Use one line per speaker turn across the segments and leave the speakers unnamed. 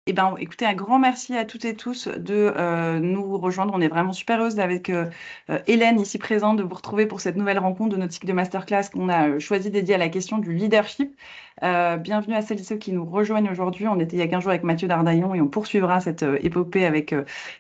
Eh ben, écoutez, un grand merci à toutes et tous de nous rejoindre. On est vraiment super heureuse avec Hélène ici présente de vous retrouver pour cette nouvelle rencontre de notre cycle de masterclass qu'on a choisi dédié à la question du leadership. Bienvenue à celles et ceux qui nous rejoignent aujourd'hui. On était il y a 15 jours avec Mathieu Dardaillon et on poursuivra cette épopée avec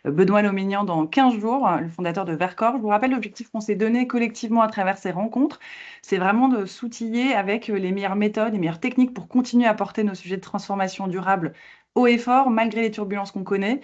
Benoît Lomignan dans 15 jours, le fondateur de Vercors. Je vous rappelle l'objectif qu'on s'est donné collectivement à travers ces rencontres, c'est vraiment de s'outiller avec les meilleures méthodes, les meilleures techniques pour continuer à porter nos sujets de transformation durable haut et fort, malgré les turbulences qu'on connaît,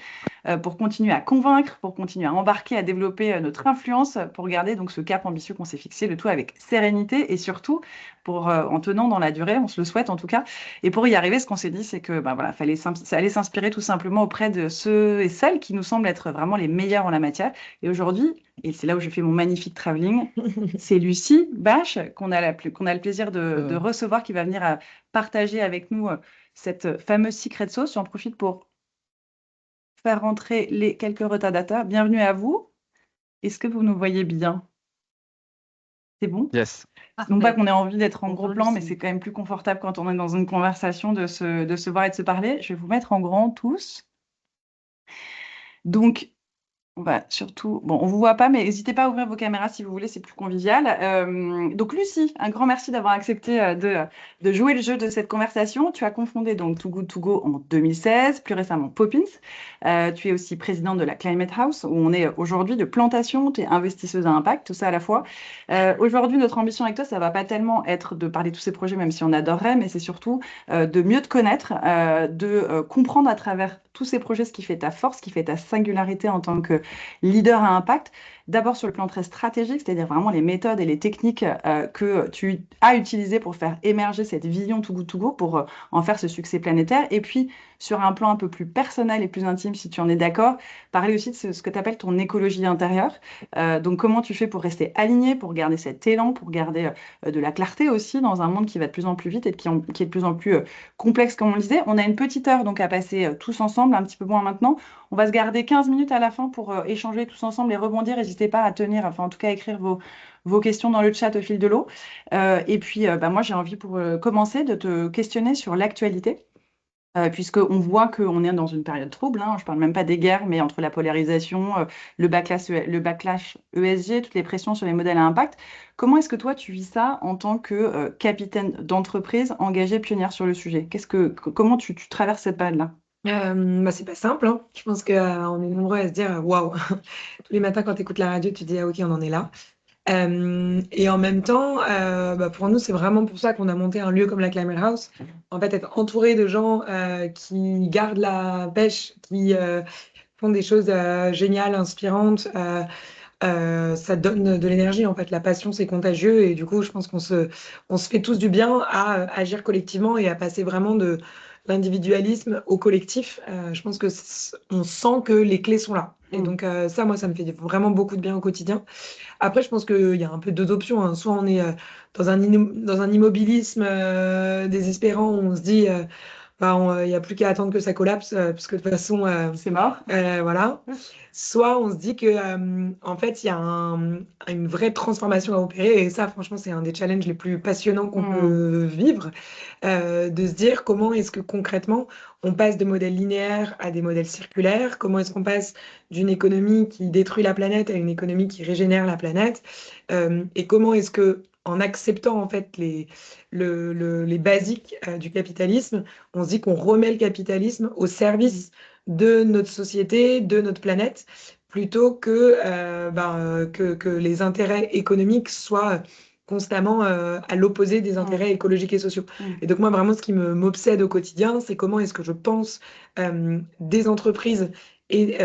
pour continuer à convaincre, pour continuer à embarquer, à développer notre influence, pour garder donc ce cap ambitieux qu'on s'est fixé, le tout avec sérénité et surtout pour, en tenant dans la durée, on se le souhaite en tout cas. Et pour y arriver, ce qu'on s'est dit, c'est que voilà, ça allait s'inspirer tout simplement auprès de ceux et celles qui nous semblent être vraiment les meilleurs en la matière. Et aujourd'hui, et c'est là où je fais mon magnifique travelling, c'est Lucie Bache qu'on a le plaisir de recevoir, qui va venir partager avec nous cette fameuse secret sauce. J'en profite pour faire rentrer les quelques retardataires. Bienvenue à vous. Est-ce que vous nous voyez bien? C'est bon?
Yes.
Non pas
Parfait.
qu'on ait envie d'être en gros
Bonjour
plan, mais
Lucie.
c'est quand même plus confortable quand on est dans une conversation de se voir et de se parler. Je vais vous mettre en grand tous. Donc, on va surtout, bon, on vous voit pas, mais n'hésitez pas à ouvrir vos caméras si vous voulez, c'est plus convivial. Donc Lucie, un grand merci d'avoir accepté de jouer le jeu de cette conversation. Tu as confondé donc Too Good To Go en 2016, plus récemment Poppins. Tu es aussi présidente de la Climate House, où on est aujourd'hui de plantation, tu es investisseuse à impact, tout ça à la fois. Aujourd'hui, notre ambition avec toi, ça va pas tellement être de parler de tous ces projets, même si on adorerait, mais c'est surtout de mieux te connaître, de comprendre à travers tous ces projets ce qui fait ta force, ce qui fait ta singularité en tant que leader à impact. D'abord sur le plan très stratégique, c'est-à-dire vraiment les méthodes et les techniques que tu as utilisées pour faire émerger cette vision Too Good To Go, pour en faire ce succès planétaire. Et puis sur un plan un peu plus personnel et plus intime, si tu en es d'accord, parler aussi de ce que tu appelles ton écologie intérieure. Donc comment tu fais pour rester aligné, pour garder cet élan, pour garder de la clarté aussi dans un monde qui va de plus en plus vite et qui est de plus en plus complexe, comme on le disait. On a une petite heure donc à passer tous ensemble, un petit peu moins maintenant. On va se garder 15 minutes à la fin pour échanger tous ensemble et rebondir. N'hésitez pas à tenir, enfin en tout cas à écrire vos questions dans le chat au fil de l'eau. Et puis moi j'ai envie pour commencer de te questionner sur l'actualité. Puisqu'on voit qu'on est dans une période trouble, hein. Je ne parle même pas des guerres, mais entre la polarisation, le backlash ESG, toutes les pressions sur les modèles à impact. Comment est-ce que toi, tu vis ça en tant que capitaine d'entreprise engagée pionnière sur le sujet? Comment tu traverses cette période-là?
C'est pas simple, hein. Je pense qu'on est nombreux à se dire waouh. Tous les matins, quand tu écoutes la radio, tu te dis ah, ok, on en est là. Et en même temps, pour nous, c'est vraiment pour ça qu'on a monté un lieu comme la Climate House. En fait, être entouré de gens qui gardent la pêche, qui font des choses géniales, inspirantes. Ça donne de l'énergie, en fait. La passion, c'est contagieux. Et du coup, je pense qu'on se fait tous du bien à agir collectivement et à passer vraiment de l'individualisme au collectif. Je pense on sent que les clés sont là. Et donc, ça, moi, ça me fait vraiment beaucoup de bien au quotidien. Après, je pense qu'il y a un peu deux options, hein. Soit on est dans un immobilisme désespérant, où on se dit il n'y a plus qu'à attendre que ça collapse, parce que de toute façon,
C'est mort.
voilà. Soit on se dit que en fait, il y a une vraie transformation à opérer, et ça, franchement, c'est un des challenges les plus passionnants qu'on peut vivre, de se dire comment est-ce que concrètement on passe de modèles linéaires à des modèles circulaires, comment est-ce qu'on passe d'une économie qui détruit la planète à une économie qui régénère la planète, et comment est-ce que en acceptant en fait les basiques du capitalisme, on se dit qu'on remet le capitalisme au service de notre société, de notre planète, plutôt que les intérêts économiques soient constamment à l'opposé des intérêts écologiques et sociaux. Et donc moi, vraiment, ce qui m'obsède au quotidien, c'est comment est-ce que je pense des entreprises et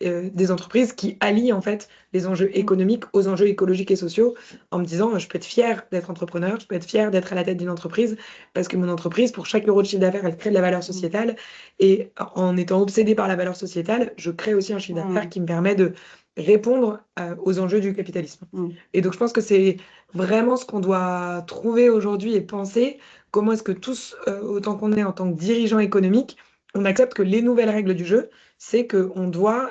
des entreprises qui allient en fait les enjeux économiques aux enjeux écologiques et sociaux, en me disant je peux être fière d'être entrepreneur, je peux être fière d'être à la tête d'une entreprise, parce que mon entreprise, pour chaque euro de chiffre d'affaires, elle crée de la valeur sociétale, et en étant obsédée par la valeur sociétale, je crée aussi un chiffre d'affaires qui me permet de répondre aux enjeux du capitalisme. Et donc je pense que c'est vraiment ce qu'on doit trouver aujourd'hui et penser, comment est-ce que tous, autant qu'on est en tant que dirigeants économiques, on accepte que les nouvelles règles du jeu, c'est qu'on doit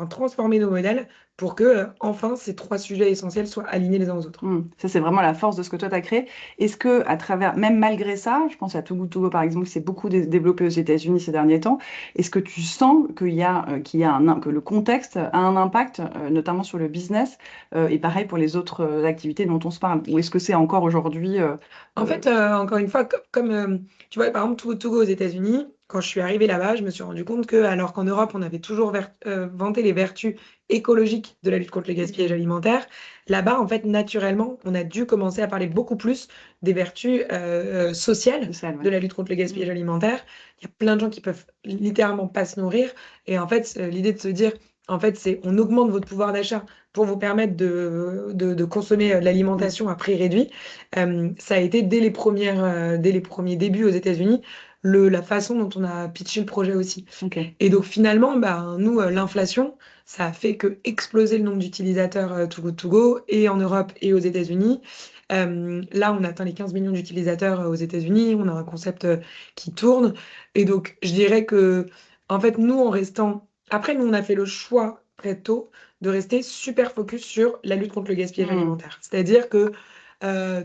transformer nos modèles pour que, enfin, ces 3 sujets essentiels soient alignés les uns aux autres.
Ça, c'est vraiment la force de ce que toi, tu as créé. Est-ce que, à travers, même malgré ça, je pense à Too Good To Go, par exemple, qui s'est beaucoup développé aux États-Unis ces derniers temps, est-ce que tu sens que le contexte a un impact, notamment sur le business, et pareil pour les autres activités dont on se parle? Ou est-ce que c'est encore aujourd'hui
En
euh,
fait, encore une fois, tu vois, par exemple, Too Good To Go aux États-Unis, quand je suis arrivée là-bas, je me suis rendu compte que, alors qu'en Europe, on avait toujours vanté les vertus écologiques de la lutte contre le gaspillage alimentaire, là-bas, en fait, naturellement, on a dû commencer à parler beaucoup plus des vertus sociales
sociales,
de
ouais.
la lutte contre le gaspillage alimentaire. Il y a plein de gens qui peuvent littéralement pas se nourrir. Et en fait, l'idée de se dire, en fait, c'est on augmente votre pouvoir d'achat pour vous permettre de consommer de
Mm.
l'alimentation à prix réduit. Ça a été dès les premiers débuts aux États-Unis, la façon dont on a pitché le projet aussi.
Ok.
Et donc finalement, bah, nous, l'inflation, ça a fait que exploser le nombre d'utilisateurs Too Good To Go et en Europe et aux États-Unis. Là, on atteint les 15 millions d'utilisateurs aux États-Unis. On a un concept qui tourne. Et donc, je dirais que, en fait, nous, en restant. Après, nous, on a fait le choix très tôt de rester super focus sur la lutte contre le gaspillage
Mm.
alimentaire. C'est-à-dire que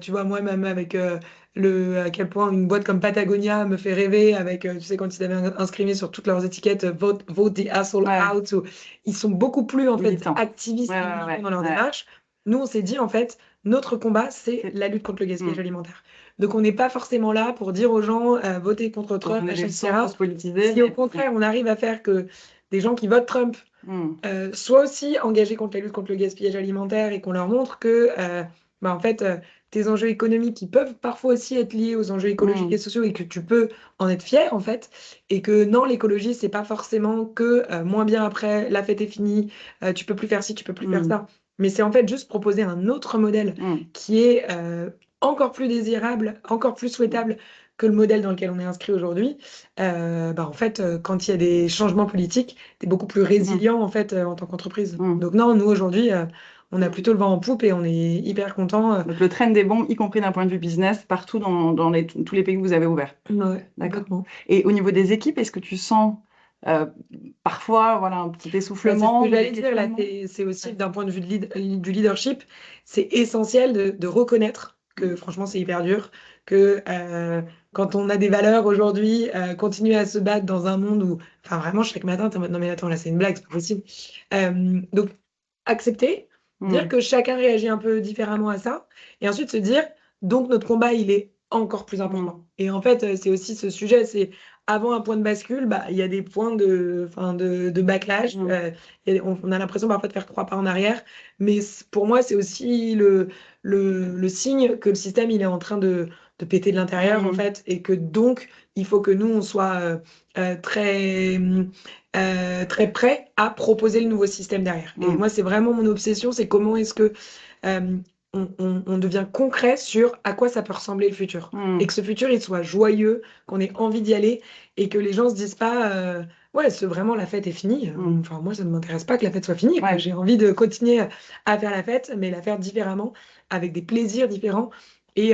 tu vois, moi-même, avec à quel point une boîte comme Patagonia me fait rêver, avec, tu sais, quand ils avaient inscrit sur toutes leurs étiquettes, vote the asshole
Ouais,
out, ils sont beaucoup plus, en fait,
militant.
activistes
Ouais,
et
ouais,
militants
ouais,
dans leur
ouais.
démarche. Nous, on s'est dit, en fait, notre combat, c'est
C'est-
la lutte contre le gaspillage
Mm.
alimentaire. Donc, on n'est pas forcément là pour dire aux gens, votez contre
Pour
Trump,
donner des
machin,
leçons, pour
etc.
se politiser,
Si au
mais
contraire, on arrive à faire que des gens qui votent Trump
mm.
soient aussi engagés contre la lutte contre le gaspillage alimentaire et qu'on leur montre que, bah, en fait, tes enjeux économiques, qui peuvent parfois aussi être liés aux enjeux écologiques et
Mm.
sociaux et que tu peux en être fier, en fait, et que non, l'écologie, c'est pas forcément que moins bien après, la fête est finie, tu peux plus faire ci, tu peux plus faire
Mm.
ça, mais c'est en fait juste proposer un autre modèle
Mm.
qui est encore plus désirable, encore plus souhaitable que le modèle dans lequel on est inscrit aujourd'hui. Bah, en fait, quand il y a des changements politiques, tu es beaucoup plus
Mm.
résilient en fait en tant qu'entreprise.
Mm.
Donc non, nous aujourd'hui, on a
Mm.
plutôt le vent en poupe et on est hyper content.
Donc le trend est bon, y compris d'un point de vue business, partout dans tous les pays que vous avez ouverts.
Ouais,
D'accord.
complètement.
Et au niveau des équipes, est-ce que tu sens euh, parfois voilà, un petit
Bah, c'est ce
essoufflement
que
ou des
j'allais dire là,
questionnements?
c'est aussi
Ouais.
d'un point de vue du leadership, c'est essentiel de reconnaître que
Mm.
franchement c'est hyper dur, que quand on a des valeurs aujourd'hui, continuer à se battre dans un monde où, enfin vraiment chaque matin, t'es en mode, non mais attends là c'est une blague, c'est pas possible. Donc accepter, dire
Mm.
que chacun réagit un peu différemment à ça, et ensuite se dire, donc notre combat il est encore plus
Mm.
important. Et en fait c'est aussi ce sujet, c'est avant un point de bascule, bah, il y a des points enfin, de backlash.
Mm.
On a l'impression parfois de faire 3 pas en arrière, mais pour moi, c'est aussi le signe que le système il est en train de péter de l'intérieur, en
Mm.
fait, et que donc, il faut que nous, on soit très prêts à proposer le nouveau système derrière. Et
Mm.
moi, c'est vraiment mon obsession, c'est comment est-ce que euh, on devient concret sur à quoi ça peut ressembler le futur. Et
Mm.
que ce futur, il soit joyeux, qu'on ait envie d'y aller, et que les gens se disent pas, ouais, vraiment, la fête est finie.
Mm.
Enfin, moi, ça ne m'intéresse pas que la fête soit finie, quoi.
Ouais.
J'ai envie de continuer à faire la fête, mais la faire différemment, avec des plaisirs différents, et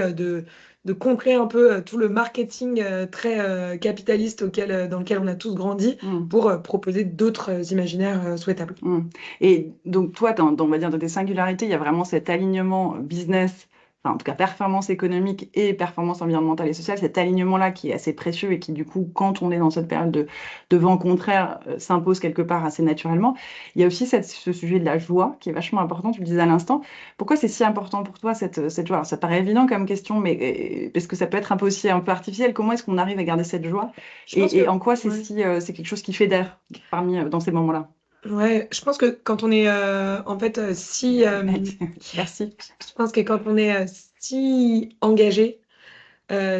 de contrer un peu tout le marketing très capitaliste dans lequel on a tous grandi
Mm.
pour proposer d'autres imaginaires souhaitables.
Mm. Et donc, toi, on va dire, dans tes singularités, il y a vraiment cet alignement business, enfin, en tout cas, performance économique et performance environnementale et sociale, cet alignement-là qui est assez précieux et qui, du coup, quand on est dans cette période de vent contraire, s'impose quelque part assez naturellement. Il y a aussi ce sujet de la joie qui est vachement important, tu le disais à l'instant. Pourquoi c'est si important pour toi, cette joie? Alors, ça paraît évident comme question, mais parce que ça peut être un peu aussi un peu artificiel. Comment est-ce qu'on arrive à garder cette joie?
Je pense
Et
que,
en quoi c'est
ouais.
si, c'est quelque chose qui fédère dans ces moments-là?
Ouais, je pense que quand on est en fait si
Merci.
je pense que quand on est si engagé,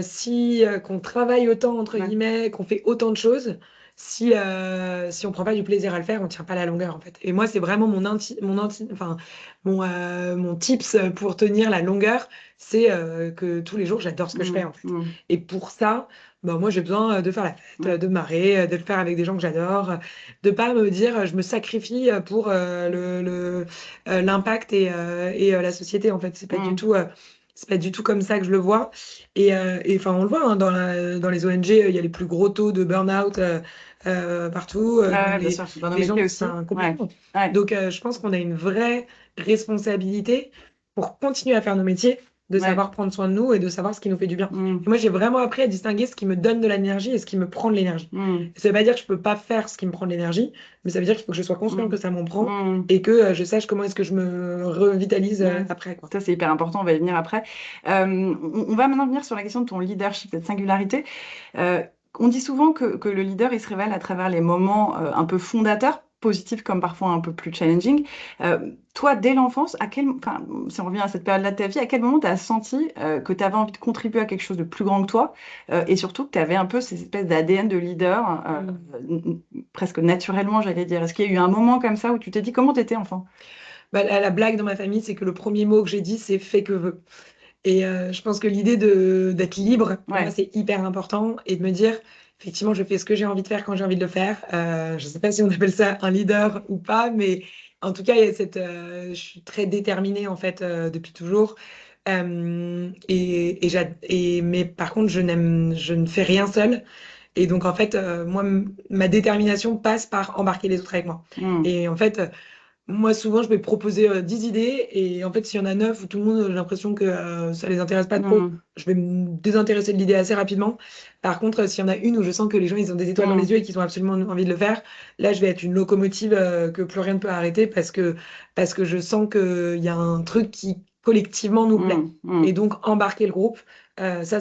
si qu'on travaille autant entre
Ouais.
guillemets, qu'on fait autant de choses, si on prend pas du plaisir à le faire, on tient pas la longueur en fait. Et moi, c'est vraiment enfin mon tips pour tenir la longueur, c'est que tous les jours, j'adore ce que je fais
Mm,
en fait.
mm,
Et pour ça, bah, moi, j'ai besoin de faire la fête,
ouais,
de me marrer, de le faire avec des gens que j'adore, de pas me dire je me sacrifie pour l'impact et la société en fait. C'est pas du
mm,
tout. c'est pas du tout comme ça que je le vois. Et enfin, on le voit hein, dans les ONG, il y a les plus gros taux de burn-out partout,
Ouais, bien sûr, dans nos
les gens,
métiers aussi.
enfin,
Ouais,
complètement.
ouais.
Donc, je pense qu'on a une vraie responsabilité pour continuer à faire nos métiers, de
Ouais.
savoir prendre soin de nous et de savoir ce qui nous fait du bien. Et
Mm,
moi, j'ai vraiment appris à distinguer ce qui me donne de l'énergie et ce qui me prend de l'énergie.
mm,
Ça veut pas dire que je peux pas faire ce qui me prend de l'énergie, mais ça veut dire qu'il faut que je sois consciente que
mm,
ça m'en prend
mm,
et que je sache comment est-ce que je me revitalise
mm.
après, quoi.
Ça, c'est hyper important, on va y venir après. On va maintenant venir sur la question de ton leadership, cette singularité. Euh, on dit souvent que le leader, il se révèle à travers les moments un peu fondateurs, positifs comme parfois un peu plus challenging. Toi, dès l'enfance, enfin, si on revient à cette période-là de ta vie, à quel moment tu as senti que tu avais envie de contribuer à quelque chose de plus grand que toi et surtout que tu avais un peu cette espèce d'ADN de leader, presque naturellement, j'allais dire. Est-ce qu'il y a eu un moment comme ça où tu t'es dit comment tu étais enfant?
Bah, la blague dans ma famille, c'est que le premier mot que j'ai dit, c'est fais que veux. Et je pense que l'idée d'être libre, pour moi,
Ouais.
c'est hyper important et de me dire, effectivement, je fais ce que j'ai envie de faire quand j'ai envie de le faire. Je ne sais pas si on appelle ça un leader ou pas, mais en tout cas, il y a je suis très déterminée en fait depuis toujours. Mais par contre, je ne fais rien seule. Et donc, en fait, moi, ma détermination passe par embarquer les autres avec moi.
Mm,
Et en fait, moi, souvent, je vais proposer 10 idées et en fait, s'il y en a 9 où tout le monde, j'ai l'impression que ça les intéresse pas trop,
mm,
je vais me désintéresser de l'idée assez rapidement. Par contre, s'il y en a une où je sens que les gens, ils ont des étoiles dans les
mm,
yeux et qu'ils ont absolument envie de le faire, là, je vais être une locomotive que plus rien ne peut arrêter parce que je sens qu'il y a un truc qui collectivement nous plaît.
mm,
Et
mm.
donc, embarquer le groupe, ça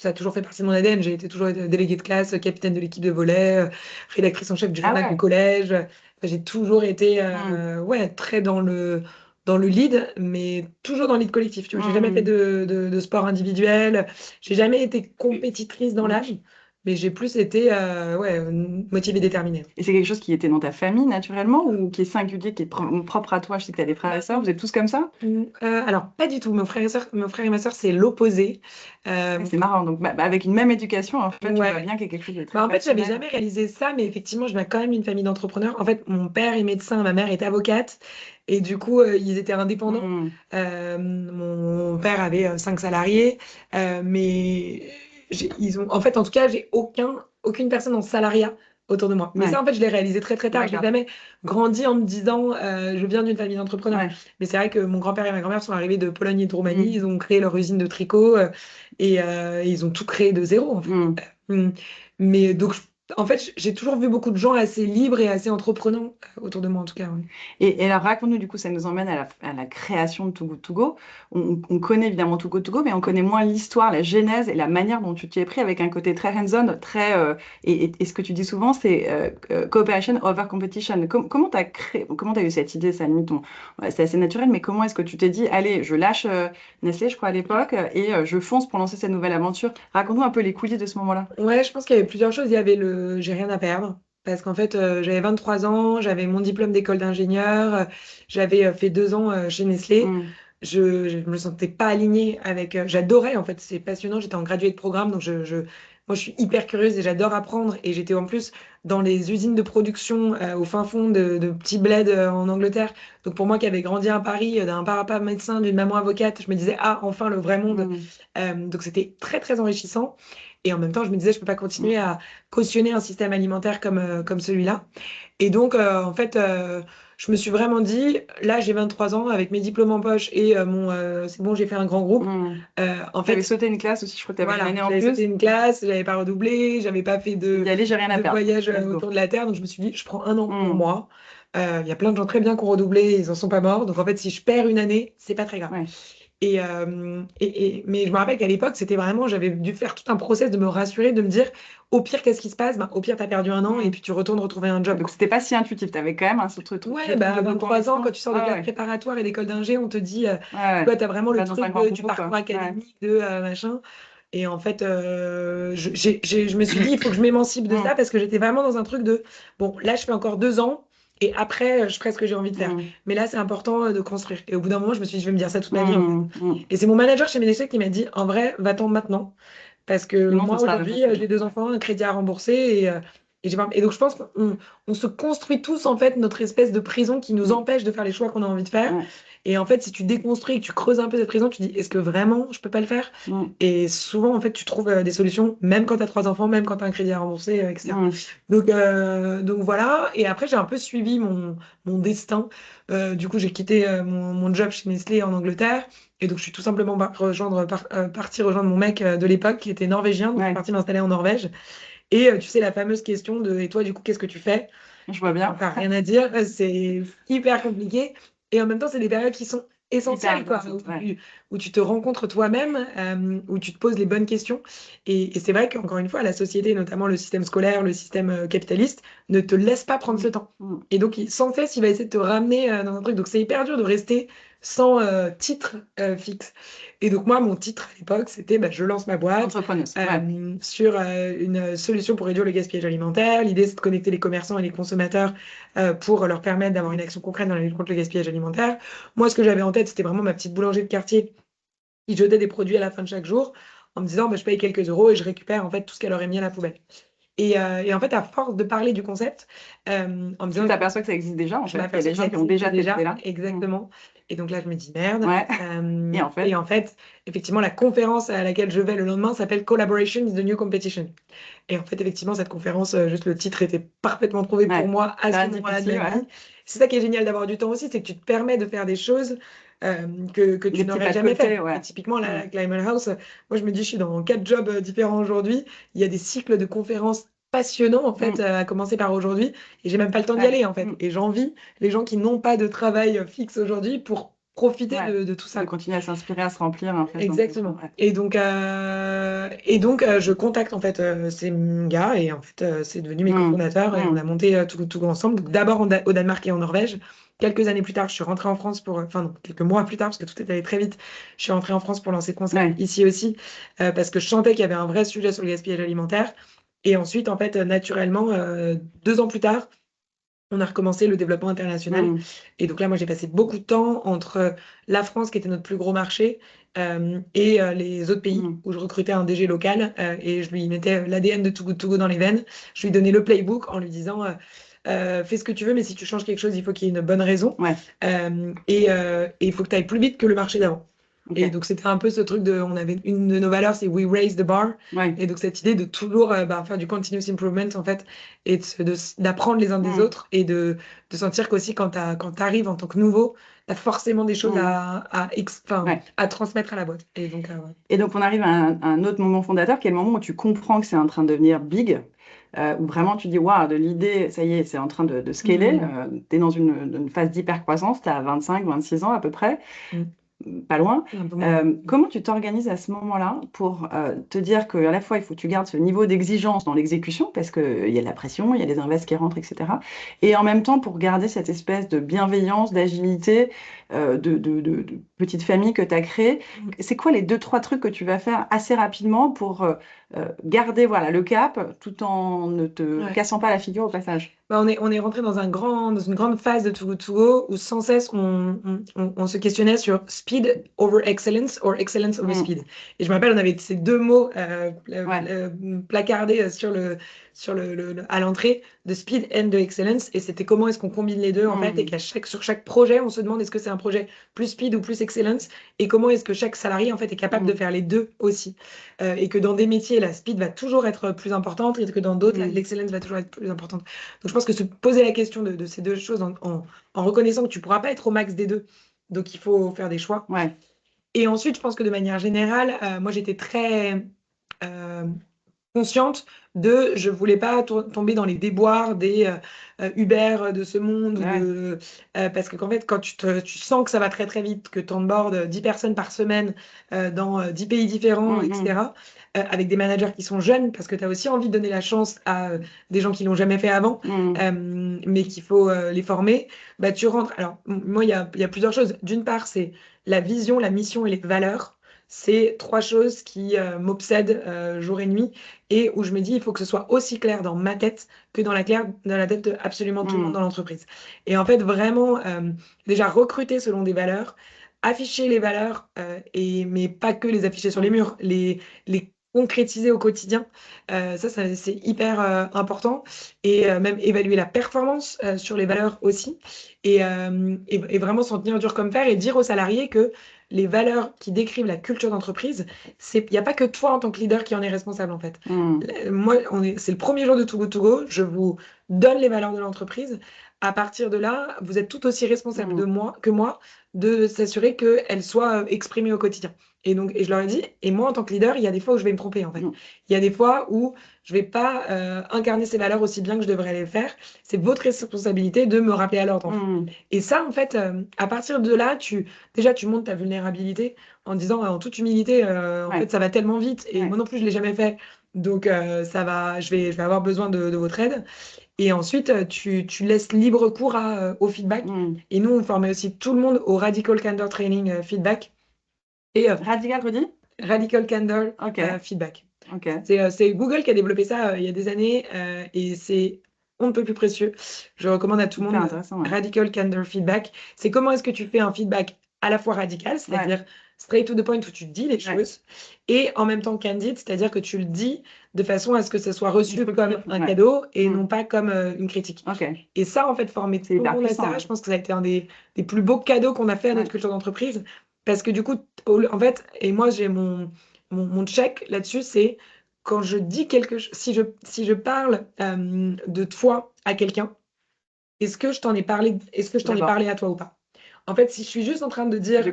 a toujours fait partie de mon ADN. J'ai été toujours déléguée de classe, capitaine de l'équipe de volley, rédactrice en chef du
Ah
journal du
ouais.
collège. J'ai toujours été
Mm,
ouais, très dans le lead, mais toujours dans le lead collectif. Tu vois, j'ai jamais fait
mm,
de sport individuel. J'ai jamais été compétitrice dans
mm.
l'âge, mais j'ai plus été ouais, motivée, déterminée.
Et c'est quelque chose qui était dans ta famille naturellement ou qui est singulier, qui est propre à toi? Je sais que tu as des frères et sœurs, vous êtes tous comme ça?
Alors, pas du tout. Mon frère et ma sœur, c'est l'opposé.
Ouais,
Euh,
c'est marrant. Donc, avec une même éducation, en fait, tu vois
ouais.
bien qu'il y a quelque chose de très
Bah, en fait, j'avais
passionnel.
jamais réalisé ça, mais effectivement, je viens quand même d'une famille d'entrepreneurs. En fait, mon père est médecin, ma mère est avocate, et du coup, ils étaient indépendants.
Mm,
Mon père avait 5 salariés, mais en fait, en tout cas, j'ai aucune personne en salariat autour de moi. Mais ça,
ouais,
en fait, je l'ai réalisé très très tard. J'ai
d'accord.
jamais grandi en me disant, je viens d'une famille d'entrepreneurs.
Ouais.
Mais c'est vrai que mon grand-père et ma grand-mère sont arrivés de Pologne et de Roumanie. Ils
Mm,
ont créé leur usine de tricot et ils ont tout créé de zéro, en fait.
mm.
Mm. Mais donc, en fait, j'ai toujours vu beaucoup de gens assez libres et assez entreprenants autour de moi, en tout cas. Ouais.
Et alors, raconte-nous, du coup, ça nous emmène à la création de Too Good To Go. On connaît évidemment Too Good To Go, mais on connaît moins l'histoire, la genèse et la manière dont tu t'y es pris avec un côté très hands-on, très, et ce que tu dis souvent, c'est cooperation over competition. Comment tu as créé, comment tu as eu cette idée, ça limite ouais, c'est assez naturel, mais comment est-ce que tu t'es dit, allez, je lâche Nestlé, je crois, à l'époque, et je fonce pour lancer cette nouvelle aventure. Raconte-nous un peu les coulisses de ce moment-là.
Ouais, je pense qu'il y avait plusieurs choses. Il y avait le j'ai rien à perdre. Parce qu'en fait, j'avais 23 ans, j'avais mon diplôme d'école d'ingénieur, j'avais fait 2 ans chez Nestlé.
Mm,
Je me sentais pas alignée avec. J'adorais, en fait, c'est passionnant. J'étais en graduée de programme, donc moi, je suis hyper curieuse et j'adore apprendre. Et j'étais en plus dans les usines de production au fin fond de petits bleds en Angleterre. Donc pour moi qui avais grandi à Paris, d'un papa médecin, d'une maman avocate, je me disais, ah, enfin le vrai monde.
mm,
Donc c'était très, très enrichissant. Et en même temps, je me disais, je peux pas continuer
mm,
à cautionner un système alimentaire comme celui-là. Et donc, en fait, je me suis vraiment dit, là, j'ai 23 ans, avec mes diplômes en poche et c'est bon, j'ai fait un grand groupe.
mm.
En
Tu avais
fait,
sauté une classe aussi, je crois que tu avais une
voilà,
année en
j'avais sauté
plus.
une classe, j'avais pas redoublé, j'avais pas fait
Tu dis, allez, j'ai rien à
de
perdre.
voyage
Let's go.
autour de la Terre. Donc, je me suis dit, je prends un an pour
Mm,
moi. Il y a plein de gens très bien qui ont redoublé, ils en sont pas morts. Donc, en fait, si je perds une année, c'est pas très grave.
ouais.
Mais je me rappelle qu'à l'époque, c'était vraiment, j'avais dû faire tout un process de me rassurer, de me dire, au pire, qu'est-ce qui se passe? Ben, au pire, tu as perdu un an et
Mm.
puis tu retournes retrouver un job,
Donc,
quoi.
c'était pas si intuitif. Tu avais quand même ce truc, je
Ouais,
trouve,
bah, à
de
23 ans, quand
conviction.
tu sors de
Ah
classe
ouais,
préparatoire et d'école d'ingé, on te dit,
ouais, ouais.
toi, tu as vraiment
Tu
le
vas dans un
truc
grand
du
groupe,
parcours
quoi. Ouais.
académique, de machin. Et en fait, je me suis dit, il faut que je m'émancipe de ça
Mm,
parce que j'étais vraiment dans un truc de, bon, là, je fais encore 2 ans et après, je ferai ce que j'ai envie de faire.
mm,
Mais là, c'est important de construire. Et au bout d'un moment, je me suis dit, je vais me dire ça toute ma vie, en fait.
mm, mm.
Et c'est mon manager chez Ménéchec qui m'a dit, en vrai, va-t'en maintenant. Parce que
Sinon, ce
moi,
sera
aujourd'hui,
impossible.
j'ai 2 enfants, un crédit à rembourser Et donc, je pense qu'on se construit tous, en fait, notre espèce de prison qui nous empêche de faire les choix qu'on a envie de faire.
Ouais.
Et en fait, si tu déconstruis et que tu creuses un peu cette prison, tu dis, est-ce que vraiment je peux pas le faire? Et souvent, en fait, tu trouves des solutions, même quand tu as 3 enfants, même quand tu as un crédit à rembourser, etc. Donc voilà. Et après, j'ai un peu suivi mon destin. Du coup, j'ai quitté mon job chez Nestlé en Angleterre. Et donc, je suis tout simplement partie rejoindre mon mec de l'époque qui était norvégien. Donc, je suis partie m'installer en Norvège. Et tu sais, la fameuse question de et toi, du coup, qu'est-ce que tu fais?
Je vois bien.
Enfin, rien à dire, c'est hyper compliqué. Et en même temps, c'est des périodes qui sont essentielles, quoi, où tu te rencontres toi-même, où tu te poses les bonnes questions. Et c'est vrai qu'encore une fois, la société, notamment le système scolaire, le système capitaliste, ne te laisse pas prendre ce temps. Et donc, sans cesse, il va essayer de te ramener dans un truc. Donc, c'est hyper dur de rester sans titre fixe. Et donc, moi, mon titre à l'époque, c'était je lance ma boîte
Entrepreneuse.
sur une solution pour réduire le gaspillage alimentaire. L'idée, c'est de connecter les commerçants et les consommateurs pour leur permettre d'avoir une action concrète dans la lutte contre le gaspillage alimentaire. Moi, ce que j'avais en tête, c'était vraiment ma petite boulangerie de quartier qui jetait des produits à la fin de chaque jour en me disant, je paye quelques euros et je récupère en fait tout ce qu'elle aurait mis à la poubelle. Et en fait, à force de parler du concept, en me
Tu
disant,
t'aperçois que ça existe déjà, en
je
fait. Il y a
m'aperçois
des
que ça
gens qui ont
existe
déjà
déjà,
testé là.
exactement. Et donc là, je me dis merde.
Ouais. Et en fait,
Effectivement, la conférence à laquelle je vais le lendemain s'appelle Collaboration is the New Competition. Et en fait, effectivement, cette conférence, juste le titre était parfaitement trouvé pour moi à ce moment-là de ma vie. C'est ça qui est génial d'avoir du temps aussi, c'est que tu te permets de faire des choses que tu n'aurais jamais fait. Et typiquement, la Climate House, moi, je me dis, je suis dans 4 jobs différents aujourd'hui. Il y a des cycles de conférences passionnants, en fait, à commencer par aujourd'hui. Et j'ai même pas le temps d'y aller, en fait. Et j'envie les gens qui n'ont pas de travail fixe aujourd'hui pour profiter de tout ça.
De continuer à s'inspirer, à se remplir, en fait.
Exactement. Et donc, je contacte en fait ces gars et en fait c'est devenu mes cofondateurs et on a monté tout ensemble. Donc, d'abord au Danemark et en Norvège. Quelques années plus tard, je suis rentrée en France enfin non, quelques mois plus tard parce que tout est allé très vite. Je suis rentrée en France pour lancer Concept ici aussi parce que je sentais qu'il y avait un vrai sujet sur le gaspillage alimentaire. Et ensuite, en fait, naturellement, 2 ans plus tard, on a recommencé le développement international. Et donc là, moi, j'ai passé beaucoup de temps entre la France, qui était notre plus gros marché, et les autres pays, où je recrutais un DG local et je lui mettais l'ADN de Too Good To Go dans les veines. Je lui donnais le playbook en lui disant fais ce que tu veux, mais si tu changes quelque chose, il faut qu'il y ait une bonne raison. Et il faut que tu ailles plus vite que le marché d'avant. Et donc, c'était un peu ce truc on avait une de nos valeurs, c'est We Raise the Bar. Et donc, cette idée de toujours faire du continuous improvement, en fait, et d'apprendre les uns des autres et de sentir qu'aussi, quand tu arrives en tant que nouveau, tu as forcément des choses à transmettre à la boîte.
Et donc, on arrive à un autre moment fondateur, qui est le moment où tu comprends que c'est en train de devenir big, où vraiment tu dis, waouh, de l'idée, ça y est, c'est en train de scaler. Tu es dans une phase d'hyper-croissance, tu as 25, 26 ans à peu près. Pas loin. Comment tu t'organises à ce moment-là pour te dire qu'à la fois, il faut que tu gardes ce niveau d'exigence dans l'exécution, parce qu'il y a de la pression, il y a des invests qui rentrent, etc. Et en même temps, pour garder cette espèce de bienveillance, d'agilité, de petite famille que tu as créée. C'est quoi les 2-3 trucs que tu vas faire assez rapidement pour garder le cap tout en ne te cassant pas la figure au passage?
On est rentré dans une grande phase de Too Good To Go où sans cesse on se questionnait sur speed over excellence or excellence over speed. Et je me rappelle, on avait ces 2 mots placardés à l'entrée, de speed and de excellence. Et c'était comment est-ce qu'on combine les deux en fait, et sur chaque projet, on se demande est-ce que c'est un projet plus speed ou plus excellence, et comment est-ce que chaque salarié en fait est capable de faire les deux aussi. Et que dans des métiers, la speed va toujours être plus importante, et que dans d'autres, l'excellence va toujours être plus importante. Donc, je pense que se poser la question de ces 2 choses en reconnaissant que tu ne pourras pas être au max des 2, donc il faut faire des choix. Et ensuite, je pense que de manière générale, moi, j'étais très consciente je voulais pas tomber dans les déboires des Uber de ce monde, parce qu'en fait, quand tu sens que ça va très très vite, que tu onboardes 10 personnes par semaine dans 10 pays différents, etc., avec des managers qui sont jeunes, parce que tu as aussi envie de donner la chance à des gens qui l'ont jamais fait avant, mais qu'il faut les former, tu rentres. Alors, moi, il y a plusieurs choses. D'une part, c'est la vision, la mission et les valeurs. C'est 3 choses qui m'obsèdent jour et nuit, et où je me dis il faut que ce soit aussi clair dans ma tête que dans la tête de absolument tout le monde dans l'entreprise. Et en fait, vraiment, déjà recruter selon des valeurs, afficher les valeurs, mais pas que les afficher sur les murs, les concrétiser au quotidien. C'est hyper important. Et même évaluer la performance sur les valeurs aussi. Et vraiment s'en tenir dur comme fer et dire aux salariés que les valeurs qui décrivent la culture d'entreprise, il n'y a pas que toi en tant que leader qui en est responsable en fait. Moi, c'est le premier jour de Too Good To Go. Je vous donne les valeurs de l'entreprise. À partir de là, vous êtes tout aussi responsable que moi de s'assurer qu'elles soient exprimées au quotidien. Et donc, je leur ai dit, et moi en tant que leader, il y a des fois où je vais me tromper en fait. Il y a des fois où je vais pas incarner ces valeurs aussi bien que je devrais les faire. C'est votre responsabilité de me rappeler à l'ordre. En fait. Et ça, en fait, à partir de là, déjà tu montes ta vulnérabilité en disant en toute humilité, en fait, ça va tellement vite et moi non plus je l'ai jamais fait. Donc je vais avoir besoin de votre aide. Et ensuite, tu laisses libre cours au feedback. Et nous, on formait aussi tout le monde au Radical Candor Training Feedback. Et
Radical, redis?
Radical Candor Feedback. C'est Google qui a développé ça il y a des années et c'est on ne peut plus précieux. Je recommande à tout le monde Radical Candor Feedback. C'est comment est-ce que tu fais un feedback à la fois radical, c'est-à-dire straight to the point où tu dis les choses, et en même temps candid, c'est-à-dire que tu le dis de façon à ce que ça soit reçu comme un cadeau et non pas comme une critique. Et ça, en fait, former tout le monde à ça, je pense que ça a été un des plus beaux cadeaux qu'on a fait à notre culture d'entreprise. Parce que du coup, en fait, et moi, j'ai mon check là-dessus, c'est quand je dis quelque chose, si je parle de toi à quelqu'un, est-ce que je t'en ai parlé à toi ou pas? En fait, si je suis juste en train de dire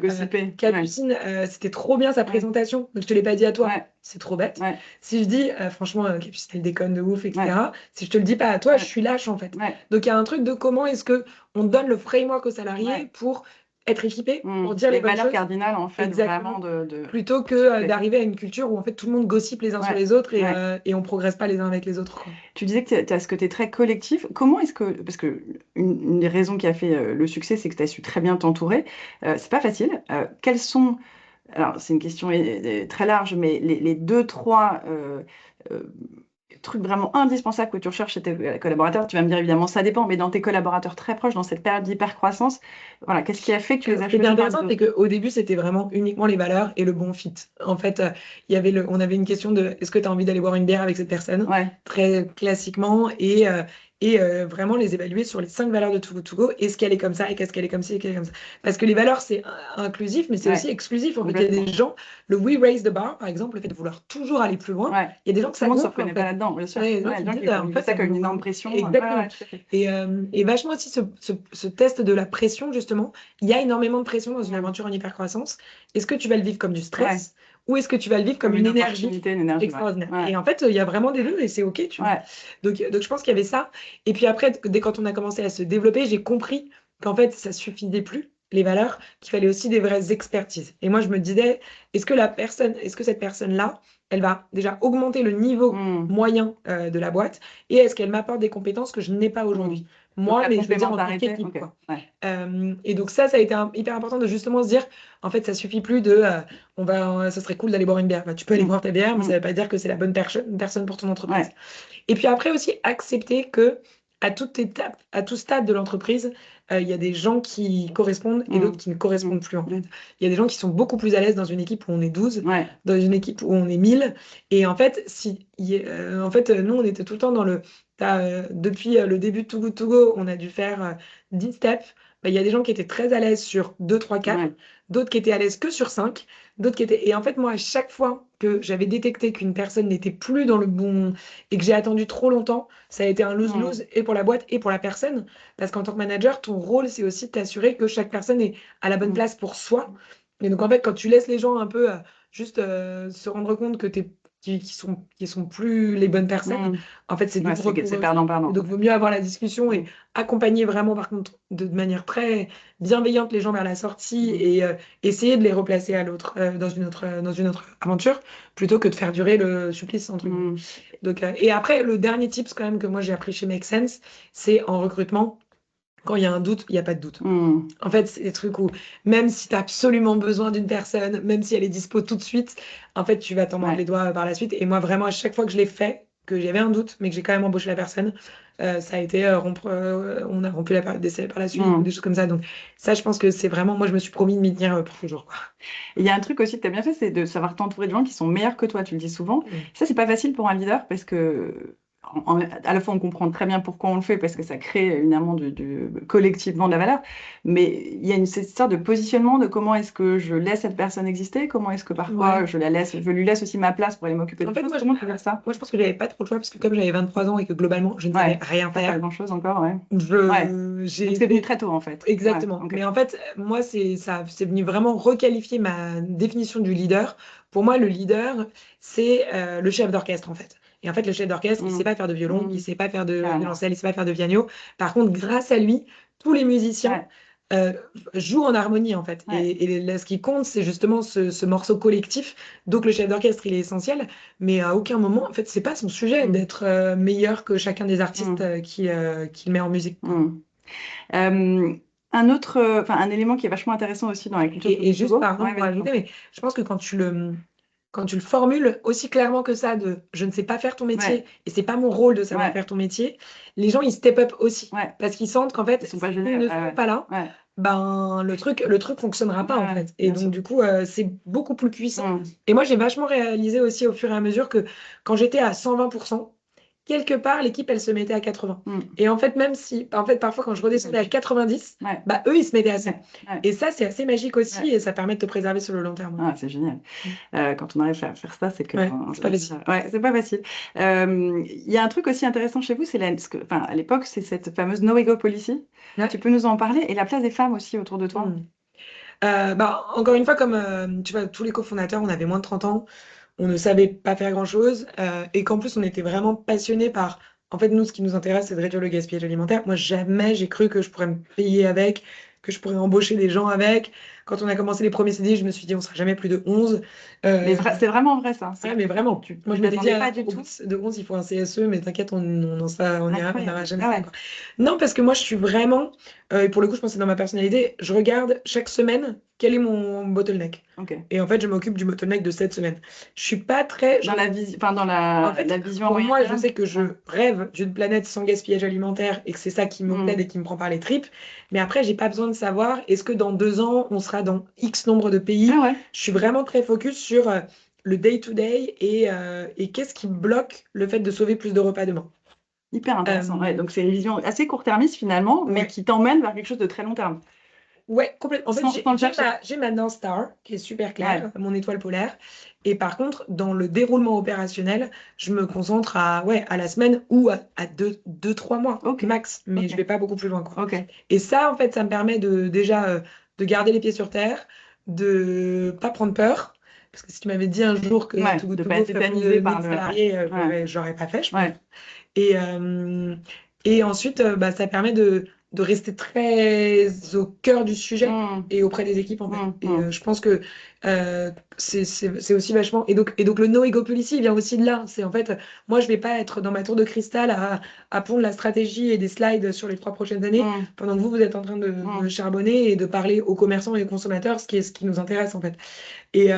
Capucine, c'était trop bien sa présentation, mais je te l'ai pas dit à toi, c'est trop bête. Si je dis franchement, Capucine, elle déconne de ouf, etc. Si je te le dis pas à toi, je suis lâche en fait. Donc il y a un truc de comment est-ce que on donne le framework aux salariés pour être équipé, pour dire les bonnes
valeurs
choses.
cardinales en fait,
Exactement.
vraiment
Plutôt que d'arriver à une culture où en fait tout le monde gossipe les uns sur les autres et on progresse pas les uns avec les autres. Quoi.
Tu disais que tu as ce côté très collectif. Comment est-ce que, parce que une des raisons qui a fait le succès, c'est que tu as su très bien t'entourer. C'est pas facile. Quels sont, alors c'est une question très large, mais les deux, trois trucs vraiment indispensables que tu recherches chez tes collaborateurs? Tu vas me dire évidemment ça dépend, mais dans tes collaborateurs très proches, dans cette période d'hyper-croissance, voilà, qu'est-ce qui a fait que tu les as
choisis? Ce qui est intéressant, c'est qu'au début, c'était vraiment uniquement les valeurs et le bon fit. En fait, on avait une question de est-ce que tu as envie d'aller boire une bière avec cette personne? Très classiquement, et vraiment les évaluer sur les 5 valeurs de Too Good To Go. Est-ce qu'elle est comme ça et qu'est-ce qu'elle est comme ci et qu'elle est comme ça? Parce que les valeurs, c'est inclusif, mais c'est aussi exclusif. En fait, il y a des gens, le we raise the bar, par exemple, le fait de vouloir toujours aller plus loin, il y a des gens que ça
ne se reconnaît pas là-dedans, bien sûr.
En fait,
ça comme une énorme pression.
Exactement. Et vachement aussi ce test de la pression, justement. Il y a énormément de pression dans une aventure en hypercroissance. Est-ce que tu vas le vivre comme du stress ou est-ce que tu vas le vivre comme une énergie extraordinaire? Et en fait, il y a vraiment des deux et c'est OK, tu vois. Donc, je pense qu'il y avait ça. Et puis après, dès quand on a commencé à se développer, j'ai compris qu'en fait, ça suffisait plus, les valeurs, qu'il fallait aussi des vraies expertises. Et moi, je me disais, est-ce que cette personne-là, elle va déjà augmenter le niveau moyen de la boîte et est-ce qu'elle m'apporte des compétences que je n'ai pas aujourd'hui? Moi, mais je veux dire en tant qu'équipe. Et donc ça a été hyper important de justement se dire, en fait, ça suffit plus de, ça serait cool d'aller boire une bière. Bah, tu peux aller boire ta bière, mais ça ne veut pas dire que c'est la bonne personne pour ton entreprise. Et puis après aussi, accepter que à toute étape, à tout stade de l'entreprise, il y a des gens qui correspondent et d'autres qui ne correspondent plus en fait. Il y a des gens qui sont beaucoup plus à l'aise dans une équipe où on est 12, dans une équipe où on est 1000. Et en fait, nous, on était tout le temps dans depuis le début de Too Good To Go, on a dû faire 10 steps. Bah, il y a des gens qui étaient très à l'aise sur 2, 3, 4, d'autres qui étaient à l'aise que sur 5, d'autres qui étaient... Et en fait, moi, à chaque fois que j'avais détecté qu'une personne n'était plus dans le bon et que j'ai attendu trop longtemps, ça a été un lose-lose et pour la boîte et pour la personne. Parce qu'en tant que manager, ton rôle, c'est aussi de t'assurer que chaque personne est à la bonne place pour soi. Et donc, en fait, quand tu laisses les gens un peu juste se rendre compte que qui sont plus les bonnes personnes, en fait, c'est douloureux pour eux.
Perdant.
Donc, il vaut mieux avoir la discussion et accompagner vraiment, par contre, de manière très bienveillante les gens vers la sortie et essayer de les replacer à l'autre dans une autre aventure plutôt que de faire durer le supplice entre guillemets. Donc, et après, le dernier tips quand même que moi j'ai appris chez Make Sense, c'est en recrutement. Quand il y a un doute, il n'y a pas de doute. En fait, c'est des trucs où, même si tu as absolument besoin d'une personne, même si elle est dispo tout de suite, en fait, tu vas t'en mordre les doigts par la suite. Et moi, vraiment, à chaque fois que je l'ai fait, que j'avais un doute, mais que j'ai quand même embauché la personne. Ça a été on a rompu la période d'essai par la suite, ou des choses comme ça. Donc ça, je pense que c'est vraiment, moi, je me suis promis de m'y tenir pour toujours, quoi.
Et il y a un truc aussi que tu as bien fait, c'est de savoir t'entourer de gens qui sont meilleurs que toi, tu le dis souvent.
Mm.
Ça, c'est pas facile pour un leader parce que, à la fois, on comprend très bien pourquoi on le fait parce que ça crée évidemment collectivement de la valeur, mais il y a cette histoire de positionnement de comment est-ce que je laisse cette personne exister, comment est-ce que parfois
Ouais.
je lui laisse aussi ma place pour aller m'occuper
En
de
fait,
choses. Comment tu fais ça?
moi, je pense que j'avais pas trop le choix parce que comme j'avais 23 ans et que globalement, je ne savais
Ouais,
rien
pas
faire,
grand-chose encore, ouais. Ouais. Donc
j'ai
c'est venu
été
très tôt en fait. Ouais,
exactement.
ok.
Mais en fait, moi, c'est venu vraiment requalifier ma définition du leader. Pour moi, le leader, c'est le chef d'orchestre, en fait. Et en fait, le chef d'orchestre, il sait
Mm.
pas faire de violon, il
Mm.
sait pas faire de
Carrément.
violoncelle, il sait pas faire de piano. Par contre, grâce à lui, tous les musiciens
Ouais,
euh, jouent en harmonie, en fait.
ouais.
Et là, ce qui compte, c'est justement ce morceau collectif. Donc, le chef d'orchestre, il est essentiel. Mais à aucun moment, en fait, c'est pas son sujet
Mm.
d'être meilleur que chacun des artistes
Mm.
qu'il met en musique, quoi.
Mm. Euh, un élément qui est vachement intéressant aussi dans la culture Too
Et
Good To
juste,
Go.
pardon
Ouais,
pour
vas-y, je t'en
ajouter,
prie.
mais je pense que quand tu le formules aussi clairement que ça, de je ne sais pas faire ton métier
Ouais,
et c'est pas mon rôle de savoir
ouais,
faire ton métier, les gens ils step up aussi
ouais.
parce qu'ils sentent qu'en
Ils
fait,
sont pas
s'ils
gênés.
ne
Ouais,
sont
ouais,
pas là,
ouais,
ben le truc fonctionnera
ouais,
pas en
ouais,
fait. Et
bien
donc,
sûr.
du coup, c'est beaucoup plus puissant.
Mm.
Et moi, j'ai vachement réalisé aussi au fur et à mesure que quand j'étais à 120%, quelque part, l'équipe, elle se mettait à 80.
Mm.
Et en fait, même si, en fait, parfois, quand je redescendais à 90,
Ouais,
bah, eux, ils se mettaient à 100.
ouais, ouais,
Et ça, c'est assez magique aussi
ouais.
et ça permet de te préserver sur le long terme.
Ah, c'est génial.
Mm.
Quand on arrive à faire ça, c'est que
Ouais, c'est pas facile.
ouais, c'est pas facile. Il y a un truc aussi intéressant chez vous, enfin, à l'époque, c'est cette fameuse No Ego Policy. Tu
Ouais.
peux nous en parler et la place des femmes aussi autour de toi.
Mm. Bah, encore une fois, comme tu vois, tous les cofondateurs, on avait moins de 30 ans, on ne savait pas faire grand-chose et qu'en plus, on était vraiment passionnés par. En fait, nous, ce qui nous intéresse, c'est de réduire le gaspillage alimentaire. Moi, jamais j'ai cru que je pourrais me payer avec, que je pourrais embaucher des gens avec. Quand on a commencé les premiers CD, je me suis dit, on sera jamais plus de 11.
Mais
Euh,
c'est vraiment vrai ça.
Ouais, mais vraiment. Moi,
Tu
je m'étais dit,
t'attendais pas du
au
tout.
bout de 11, il faut un CSE, mais t'inquiète, on n'ira
Incroyable.
jamais
Ah
ça
ouais.
encore. Non, parce que moi, je suis vraiment, et pour le coup, je pense que c'est dans ma personnalité, je regarde chaque semaine quel est mon bottleneck.
Ok.
Et en fait, je m'occupe du bottleneck de cette semaine. Je suis pas très.
Dans la vision, enfin dans
En
la
fait,
vision à
pour
moyen
moi, je
terme.
sais que je
Ouais.
rêve d'une planète sans gaspillage alimentaire et que c'est ça qui me plaît
Hmm.
et qui me prend par les tripes. Mais après, j'ai pas besoin de savoir est-ce que dans 2 ans, on sera dans X nombre de pays.
Ah ouais.
Je suis vraiment très focus sur le day-to-day et qu'est-ce qui bloque le fait de sauver plus de repas demain.
Hyper intéressant. Ouais,
Euh,
donc c'est une vision assez court-termiste finalement, mais
ouais.
qui t'emmène vers quelque chose de très long terme,
Ouais, complètement. En fait,
sans le chercher.
j'ai ma North Star, qui est super
Ouais.
claire, mon étoile polaire. Et par contre, dans le déroulement opérationnel, je me concentre à la semaine ou à 2, 3 mois
Ok.
max, mais
Ok.
je vais pas beaucoup plus loin, quoi.
Ok.
Et ça, en fait, ça me permet déjà de garder les pieds sur terre, de pas prendre peur. Parce que si tu m'avais dit un jour que
Ouais.
Too Good
De
To
pas
Go
être
ferait plus
tétanisé
de
par
1000
le. Ouais.
salariés,
Ouais.
j'aurais pas fait, je pense.
Ouais.
Et, euh, et ensuite, bah, ça permet de rester très au cœur du sujet
Hmm.
et auprès des équipes, en fait.
Hmm.
Et
Hmm.
je pense que c'est aussi vachement. Et donc, le no ego policy il vient aussi de là. C'est en fait, moi, je vais pas être dans ma tour de cristal à pondre la stratégie et des slides sur les 3 prochaines années,
Hmm.
pendant que vous êtes en train de
Hmm.
charbonner et de parler aux commerçants et aux consommateurs, ce qui nous intéresse, en fait. Et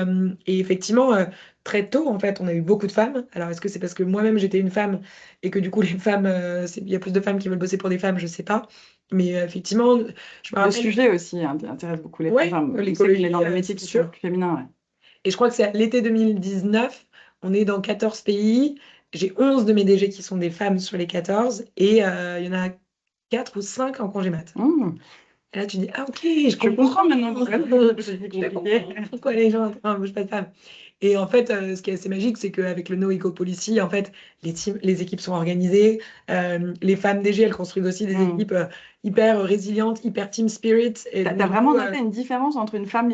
effectivement, très tôt, en fait, on a eu beaucoup de femmes. Alors, est-ce que c'est parce que moi-même j'étais une femme et que du coup, les femmes, il y a plus de femmes qui veulent bosser pour des femmes, je sais pas. Mais effectivement, je me
Le
rappelle,
sujet aussi intéresse beaucoup les femmes.
ouais,
Enfin, on sait qu'on est dans
l'écologie,
des métiers
c'est
qui sont
sûr.
plus féminins. Ouais.
Et je crois que c'est à l'été 2019, on est dans 14 pays. J'ai 11 de mes DG qui sont des femmes sur les 14 et il y en a 4 ou 5 en congé mat.
Hmm.
Et là, tu dis, ah ok, je
Je
comprends.
comprends maintenant pourquoi c'est
Je
compliqué.
comprends pourquoi les gens embauchent pas de femmes. Et en fait, ce qui est assez magique, c'est qu'avec le No Eco Policy, en fait, les équipes sont organisées. Les femmes DG, elles construisent aussi des
Hmm.
équipes hyper résilientes, hyper team spirit. Et donc,
T'as
du coup,
vraiment noté une différence entre une femme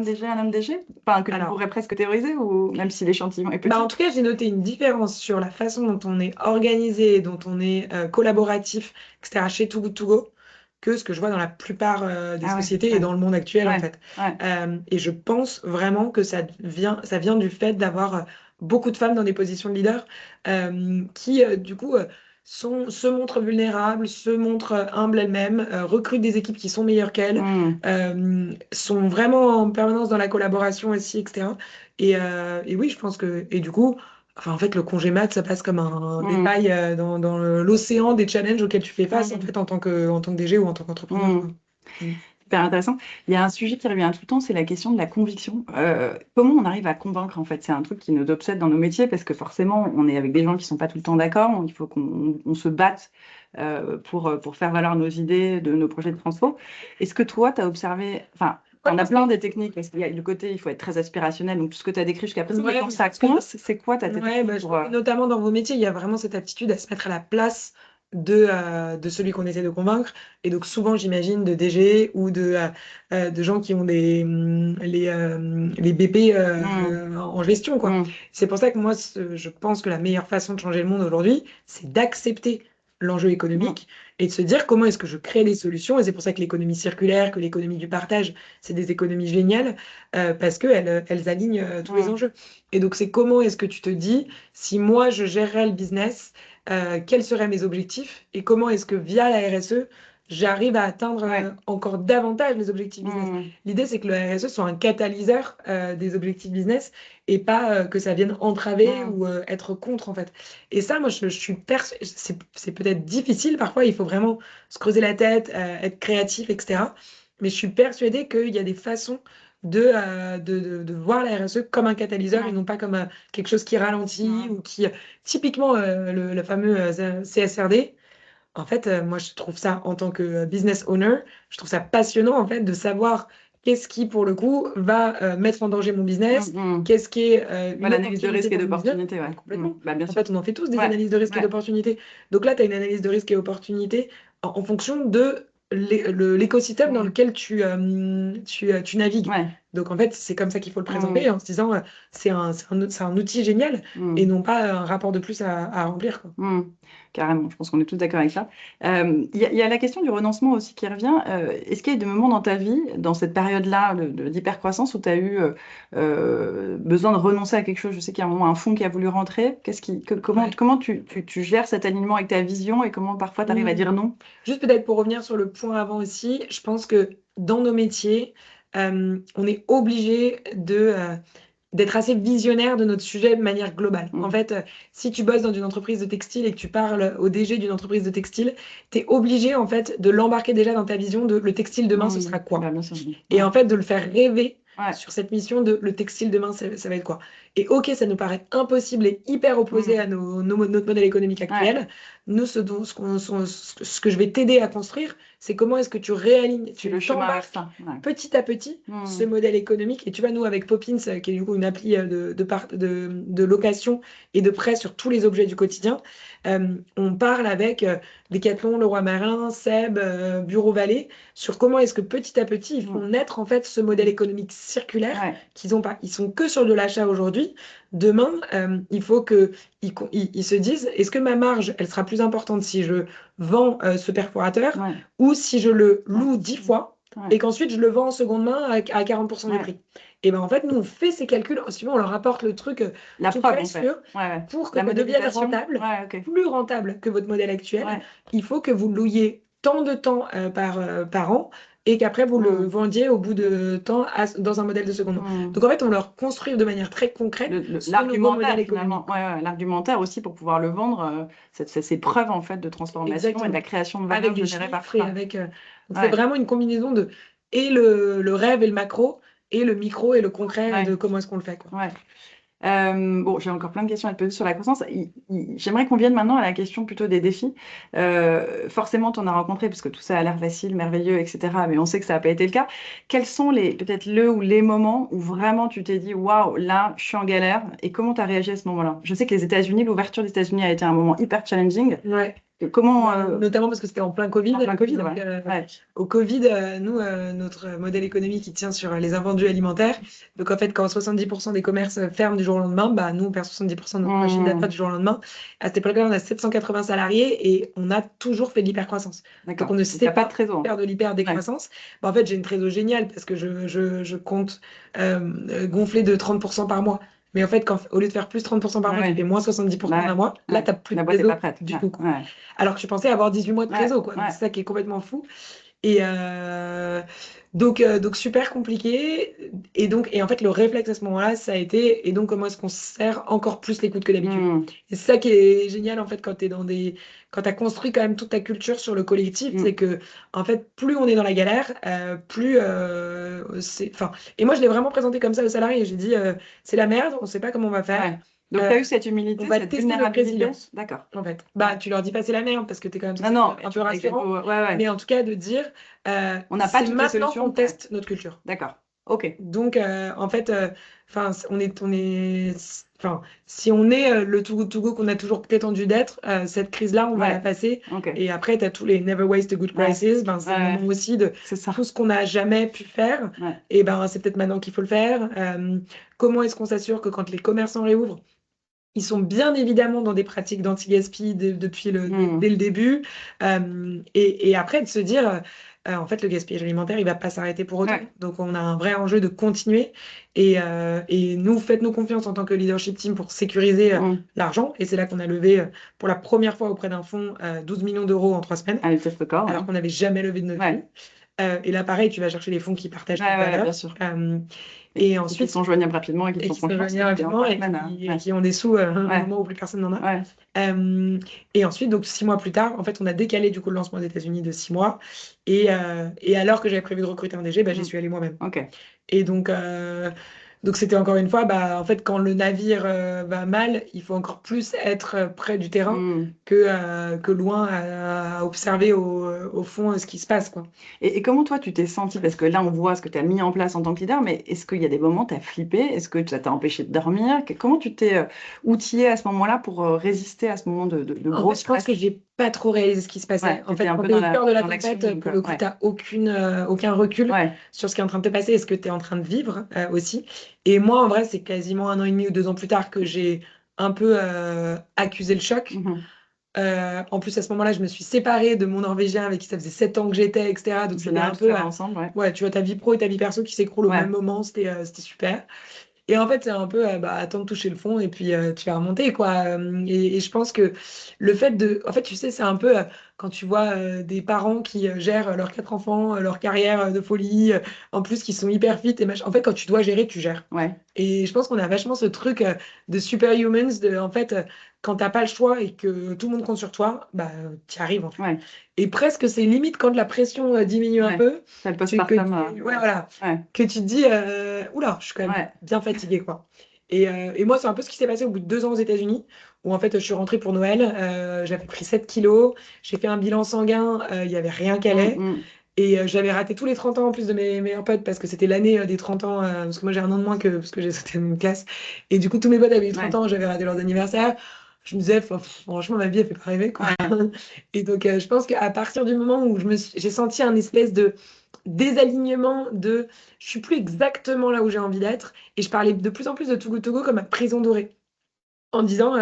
DG et un homme DG? Enfin, que tu
alors,
pourrais presque théoriser, ou même si l'échantillon est
bah, en
petit?
tout cas, j'ai noté une différence sur la façon dont on est organisé, dont on est collaboratif, etc. chez Too Good To Go, que ce que je vois dans la plupart des
Ah ouais,
sociétés et
ouais,
dans le monde actuel, en
ouais,
fait.
ouais.
Et je pense vraiment que ça vient du fait d'avoir beaucoup de femmes dans des positions de leader qui, du coup, se montrent vulnérables, se montrent humbles elles-mêmes, recrutent des équipes qui sont meilleures qu'elles,
Hmm.
sont vraiment en permanence dans la collaboration aussi, etc. Et oui, je pense que. Et du coup, Enfin, en fait, le congé mat, ça passe comme un
Mm.
détail dans l'océan des challenges auxquels tu fais face, en
Mm.
fait, en tant que DG ou en tant qu'entrepreneur, quoi.
Mm.
Mm.
Super intéressant. Il y a un sujet qui revient tout le temps, c'est la question de la conviction. Comment on arrive à convaincre, en fait? C'est un truc qui nous obsède dans nos métiers parce que forcément, on est avec des gens qui sont pas tout le temps d'accord. Il faut qu'on se batte pour faire valoir nos idées, de nos projets de transfo. Est-ce que toi, tu as observé, enfin,
Ouais,
on
je
a
pense
plein des techniques parce qu'il y a le côté, il faut être très aspirationnel, donc tout ce que tu as décrit jusqu'à présent, mais
ouais,
quand ça
parce que
coince, c'est quoi ta
ouais,
technique
bah, je
pour...
pense que notamment dans vos métiers, il y a vraiment cette aptitude à se mettre à la place de celui qu'on essaie de convaincre. Et donc souvent, j'imagine, de DG ou de gens qui ont les BP
Hmm,
en gestion, quoi.
hmm,
C'est pour ça que moi, je pense que la meilleure façon de changer le monde aujourd'hui, c'est d'accepter l'enjeu
hmm,
économique et de se dire comment est-ce que je crée des solutions. Et c'est pour ça que l'économie circulaire, que l'économie du partage, c'est des économies géniales parce qu'elles alignent tous les
hmm,
enjeux. Et donc, c'est comment est-ce que tu te dis, si moi je gérerais le business, quels seraient mes objectifs et comment est-ce que via la RSE, j'arrive à atteindre
ouais,
encore davantage les objectifs business.
hmm,
L'idée, c'est que le RSE soit un catalyseur des objectifs business et pas que ça vienne entraver
hmm,
ou être contre, en fait. Et ça, moi, je suis persuadée, c'est peut-être difficile parfois, il faut vraiment se creuser la tête, être créatif, etc. Mais je suis persuadée qu'il y a des façons de voir la RSE comme un catalyseur et
hmm,
non pas comme quelque chose qui ralentit
hmm,
ou qui, typiquement, le fameux CSRD. En fait, moi, je trouve ça, en tant que business owner, je trouve ça passionnant, en fait, de savoir qu'est-ce qui, pour le coup, va mettre en danger mon
hmm,
business,
hmm.
qu'est-ce qui est
Ouais,
une
l'analyse de
opportunité
risque et
pour mon business.
d'opportunité, ouais. Hmm,
Complètement.
bah, bien
En
sûr.
fait, on en fait tous des
Ouais,
analyses de risque et
ouais.
d'opportunité. Donc là, tu as une analyse de risque et opportunité en fonction de l'écosystème dans
Hmm,
lequel tu navigues.
ouais.
Donc, en fait, c'est comme ça qu'il faut le
Hmm,
présenter, en se disant, c'est un outil génial et
hmm.
non pas un rapport de plus à remplir, quoi.
Hmm, carrément, je pense qu'on est tous d'accord avec ça. Il y a la question du renoncement aussi qui revient. Est-ce qu'il y a des moments dans ta vie, dans cette période-là d'hypercroissance, où tu as eu besoin de renoncer à quelque chose? Je sais qu'il y a un moment un fonds qui a voulu rentrer. Comment,
Ouais.
comment tu gères cet alignement avec ta vision et comment parfois tu arrives à
Hmm.
dire non?
Juste peut-être pour revenir sur le point avant aussi, je pense que dans nos métiers, on est obligé d'être assez visionnaire de notre sujet de manière globale. En
Hmm,
fait, si tu bosses dans une entreprise de textile et que tu parles au DG d'une entreprise de textile, tu es obligé en fait de l'embarquer déjà dans ta vision de le textile demain, ce
hmm,
sera quoi?
bah, bien sûr.
Et
Ouais,
en fait, de le faire rêver
ouais.
sur cette mission de le textile demain, ça va être quoi? Et ok, ça nous paraît impossible et hyper opposé à
Hmm,
notre modèle économique
ouais.
actuel. Nous, ce que je vais t'aider à construire, c'est comment est-ce que tu réalignes,
C'est le
tu
chemin vers
t'embarques
ça. Ouais.
petit à petit ce
Hmm,
modèle économique. Et tu vois, nous, avec Poppins, qui est du coup une appli de location et de prêt sur tous les objets du quotidien, on parle avec Decathlon, Leroy Merlin, Seb, Bureau Vallée, sur comment est-ce que petit à petit, ils font
hmm,
naître en fait ce modèle économique circulaire
ouais.
qu'ils ont pas. Ils sont que sur de l'achat aujourd'hui. Demain, il faut qu'ils se disent, est-ce que ma marge, elle sera plus importante si je vends ce perforateur
Ouais.
ou si je le
Ouais.
loue 10 fois
Ouais.
et qu'ensuite je le vends en seconde main à 40% du
Ouais.
prix. Et ben en fait, nous, on fait ces calculs, si on leur apporte le truc
La
tout
preuve,
prêt
en fait.
sur
Ouais, ouais.
pour que
La
ça devienne
modélisation.
rentable,
Ouais, ok.
plus rentable que votre modèle actuel,
Ouais.
il faut que vous le louiez tant de temps par an et qu'après vous le
Hmm,
vendiez au bout de temps dans un modèle de seconde main.
hmm.
Donc en fait, on leur construit de manière très concrète ce nouveau modèle
L'argumentaire, finalement.
économique.
Ouais, ouais, l'argumentaire aussi pour pouvoir le vendre, ces preuves, en fait, de transformation et de la
Exactement.
création de
Avec
valeur
des
générée par
chiffres et
ça.
avec. Donc c'est
Ouais,
vraiment une combinaison de et le rêve et le macro et le micro et le concret
ouais,
de comment est-ce qu'on le fait, quoi.
ouais. Bon, j'ai encore plein de questions à te poser sur la croissance. J'aimerais qu'on vienne maintenant à la question plutôt des défis. Forcément, tu en as rencontré parce que tout ça a l'air facile, merveilleux, etc. Mais on sait que ça n'a pas été le cas. Quels sont peut-être le ou les moments où vraiment tu t'es dit, waouh, là, je suis en galère et comment tu as réagi à ce moment-là? Je sais que les États-Unis, l'ouverture des États-Unis a été un moment hyper challenging.
Ouais.
Comment,
Bah, notamment parce que c'était en plein Covid.
en plein Covid,
Donc,
ouais. Ouais.
au Covid, nous, notre modèle économique, il tient sur les invendus alimentaires. Donc, en fait, quand 70% des commerces ferment du jour au lendemain, bah, nous, on perd 70% de notre chiffre d'affaires
Hmm,
du jour au lendemain. À cette époque-là, on a 780 salariés et on a toujours fait de l'hypercroissance. Donc, on
d'accord.
ne
Donc,
sait
t'as pas de
pas
trésor.
faire de
Ouais.
l'hyper-décroissance. Bah, en fait, j'ai une trésor géniale parce que je compte gonfler de 30% par mois. Mais en fait, au lieu de faire plus 30% par
Ouais,
mois, tu
ouais.
fais moins 70%
Bah
d'un
ouais.
mois. Là,
Ouais.
tu n'as plus
La
de
boîte n'est pas
trésor
prête.
du
Ouais.
tout, quoi.
Ouais.
Alors que je pensais avoir 18 mois de
Ouais.
trésor, quoi. Donc,
Ouais.
c'est ça qui est complètement fou. Et donc super compliqué. Et en fait, le réflexe à ce moment-là, ça a été, et donc comment est-ce qu'on sert encore plus les coudes que d'habitude?
Mm,
Et c'est ça qui est génial, en fait, quand tu as construit quand même toute ta culture sur le collectif, c'est
mm,
que, en fait, plus on est dans la galère, plus enfin, et moi, je l'ai vraiment présenté comme ça aux salariés. J'ai dit, c'est la merde, on sait pas comment on va faire.
ouais. Donc, tu
Euh,
as eu cette
on
humilité,
va
cette
tester notre
vulnérabilité.
résilience,
D'accord.
en fait.
Ouais.
Bah, tu leur dis pas c'est la merde parce que tu es quand même
Non,
censé
non,
être
mais
un
tu
peu
fais avec les
rassurant.
mots. Ouais, ouais.
Mais en tout cas, de dire,
On n'a pas
c'est
toutes les
maintenant qu'on
solutions. Ouais.
teste notre culture.
D'accord. OK.
Donc, en fait, enfin, enfin, si on est le Too Good To Go qu'on a toujours prétendu d'être, cette crise-là, on va la
Ouais.
passer.
OK.
Et après, tu as tous les Never Waste a Good
Ouais.
Crisis. Ben, c'est
Ouais,
le
ouais.
moment aussi de
C'est
tout
ça.
ce qu'on n'a jamais pu faire.
Ouais.
Et ben, c'est peut-être maintenant qu'il faut le faire. Comment est-ce qu'on s'assure que quand les commerçants réouvrent, ils sont bien évidemment dans des pratiques d'anti-gaspi
Mm,
dès le début. Et après, de se dire, en fait, le gaspillage alimentaire, il va pas s'arrêter pour autant.
ouais.
Donc, on a un vrai enjeu de continuer. Et nous, faites-nous confiance en tant que leadership team pour sécuriser
Mm.
l'argent. Et c'est là qu'on a levé, pour la première fois auprès d'un fonds, 12 millions d'euros en 3 semaines,
Allez, test le corps.
alors qu'on n'avait jamais levé de notre vie.
Ouais.
Et là, pareil, tu vas chercher les fonds qui partagent tes
Ouais, ouais, bien
valeurs.
sûr.
Et
Et qui
ensuite,
sont joignables rapidement et qui te
et
font
qui sont
confiance.
joignés
C'était en
rapidement
3 semaines.
et
Ouais.
qui ont des sous au
Ouais.
moment où plus personne n'en a.
Ouais.
Euh, et ensuite, donc 6 mois plus tard, en fait, on a décalé du coup le lancement aux États-Unis de 6 mois. Et alors que j'avais prévu de recruter un DG, bah, j'y
Mm.
suis allée moi-même.
OK.
Et donc c'était encore une fois, bah, en fait, quand le navire va mal, il faut encore plus être près du terrain
Mm.
que loin à observer au fond ce qui se passe, quoi.
Et comment toi, tu t'es senti? Parce que là, on voit ce que tu as mis en place en tant que leader, mais est-ce qu'il y a des moments où tu as flippé? Est-ce que ça t'a empêché de dormir? Comment tu t'es outillé à ce moment-là pour résister à ce moment de
En
gros
fait, je pense que
stress?
j'ai pas trop réalisé ce qui se passait.
Ouais, tu
En
étais
fait,
un
quand
peu
tu es au cœur de la
dans l'action
tempête,
libre,
pour
quoi.
le coup,
Ouais.
tu n'as aucun recul
Ouais.
sur ce qui est en train de te passer et ce que tu es en train de vivre aussi. Et moi, en vrai, c'est quasiment 1 an et demi ou 2 ans plus tard que j'ai un peu accusé le choc.
Mhm.
En plus, à ce moment-là, je me suis séparée de mon Norvégien avec qui ça faisait 7 ans que j'étais, etc. Donc, c'était
Général,
un
tout ça
peu,
va ensemble, ouais.
ouais, tu vois, ta vie pro et ta vie perso qui s'écroulent au même
Ouais.
moment. C'était super. Et en fait, c'est un peu bah, attendre de toucher le fond et puis tu vas remonter, quoi. Et je pense que le fait de. En fait, tu sais, c'est un peu quand tu vois des parents qui gèrent leurs 4 enfants, leur carrière de folie, en plus qui sont hyper fit et machin. En fait, quand tu dois gérer, tu gères.
Ouais.
Et je pense qu'on a vachement ce truc de superhumans, en fait, quand t'as pas le choix et que tout le monde compte sur toi, bah, t'y arrives, en fait.
Ouais.
Et presque, c'est limite quand la pression diminue un
Ouais.
peu,
T'as le
que
postpartum.
ouais, voilà,
Ouais.
que tu te dis, oula, je suis quand même
Ouais.
bien fatiguée, quoi. Et moi, c'est un peu ce qui s'est passé au bout de 2 ans aux États-Unis, où en fait, je suis rentrée pour Noël, j'avais pris 7 kilos, j'ai fait un bilan sanguin, il y avait rien qui
Mm,
allait.
mm.
Et j'avais raté tous les 30 ans en plus de mes meilleurs potes parce que c'était l'année des 30 ans, parce que moi j'ai un an de moins parce que j'ai sauté de une classe. Et du coup, tous mes potes avaient eu 30
Ouais.
ans, j'avais raté leurs anniversaires. Je me disais, franchement, ma vie, elle fait pas rêver, quoi.
Ouais.
Et donc, je pense qu'à partir du moment où j'ai senti un espèce de désalignement je suis plus exactement là où j'ai envie d'être, et je parlais de plus en plus de Togo Togo comme ma prison dorée en disant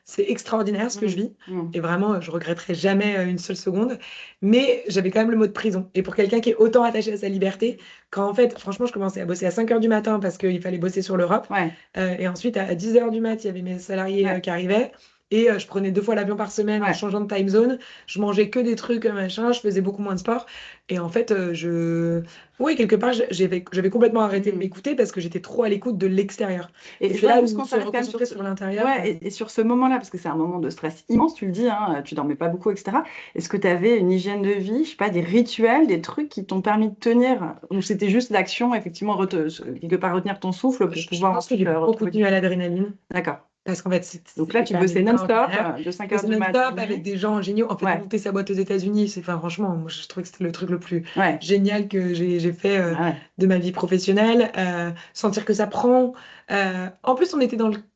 c'est extraordinaire ce que je
Mm,
vis
mm.
et vraiment je regretterai jamais une seule seconde, mais j'avais quand même le mot de prison. Et pour quelqu'un qui est autant attaché à sa liberté, quand en fait franchement je commençais à bosser à 5 heures du matin parce qu'il fallait bosser sur l'Europe,
Ouais.
et ensuite à 10 heures du mat il y avait mes salariés
Ouais.
qui arrivaient. Et je prenais 2 fois l'avion par semaine en
Ouais.
changeant de time zone. Je mangeais que des trucs, machin. Je faisais beaucoup moins de sport. Et en fait, oui, quelque part, j'avais complètement arrêté de
Mm.
m'écouter parce que j'étais trop à l'écoute de l'extérieur. Et
Et je
c'est
voudrais
là
juste
où
qu'on
se
s'arrête quand même
reconcentrer sur l'intérieur.
ouais, et sur ce moment-là, parce que c'est un moment de stress immense, tu le dis, hein, tu dormais pas beaucoup, etc. Est-ce que tu avais une hygiène de vie, je sais pas, des rituels, des trucs qui t'ont permis de tenir, ou c'était juste l'action, effectivement, quelque part retenir ton souffle pour
Je
pouvoir
pense que j'ai
ensuite
beaucoup
retrouver du...
tenu à l'adrénaline
D'accord.
parce qu'en fait,
Donc là,
c'était
tu
quand même
bossais non-stop,
extraordinaire.
de 5
Je
heures
faisais
du matin à
non-stop avec
minuit.
des gens géniaux. En fait,
Ouais,
monter sa boîte aux États-Unis, enfin, franchement, moi, je trouvais que c'était le truc le plus
ouais,
génial que j'ai fait
ah ouais.
de ma vie professionnelle. Sentir que ça prend. En plus,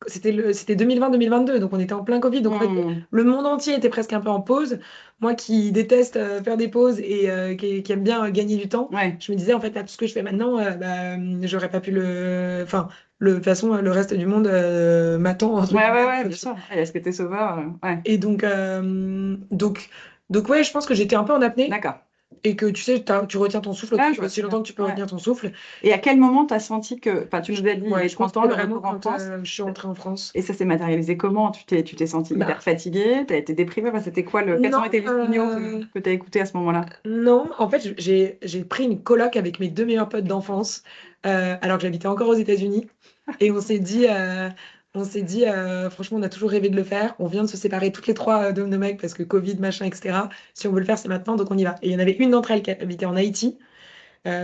c'était 2020-2022, donc on était en plein Covid. Donc en fait,
Hmm,
le monde entier était presque un peu en pause. Moi qui déteste faire des pauses et qui aime bien gagner du temps,
ouais.
je me disais, en fait, là, tout ce que je fais maintenant, bah, j'aurais pas pu Enfin, de toute façon, le reste du monde m'attend, entre
Ouais, ouais,
guillemets.
ouais, bien sûr. Ouais, est-ce que t'es sauveur? Ouais,
Et donc, ouais, je pense que j'étais un peu en apnée.
d'accord.
et que tu sais, tu retiens ton souffle
Ouais, je vois
aussi
très
longtemps
bien.
que tu peux
Ouais.
retenir ton souffle.
Et à quel moment tu as senti que, enfin, tu nous as dit, il y
Ouais,
avait
je pense
30 ans,
que
le
vraiment
retour en
quand
France.
je suis rentrée en France.
Et ça s'est matérialisé comment? Tu t'es sentie hyper
Bah,
fatiguée? Tu as été déprimée? Enfin, c'était quoi quels ont
non,
été les signaux que tu as écoutés à ce moment-là?
non, en fait, j'ai pris une coloc avec mes deux meilleurs potes d'enfance, alors que j'habitais encore aux États-Unis. Et on s'est dit, franchement, on a toujours rêvé de le faire. On vient de se séparer toutes les trois de nos mecs parce que Covid, machin, etc. Si on veut le faire, c'est maintenant, donc on y va. Et il y en avait une d'entre elles qui habitait en Haïti,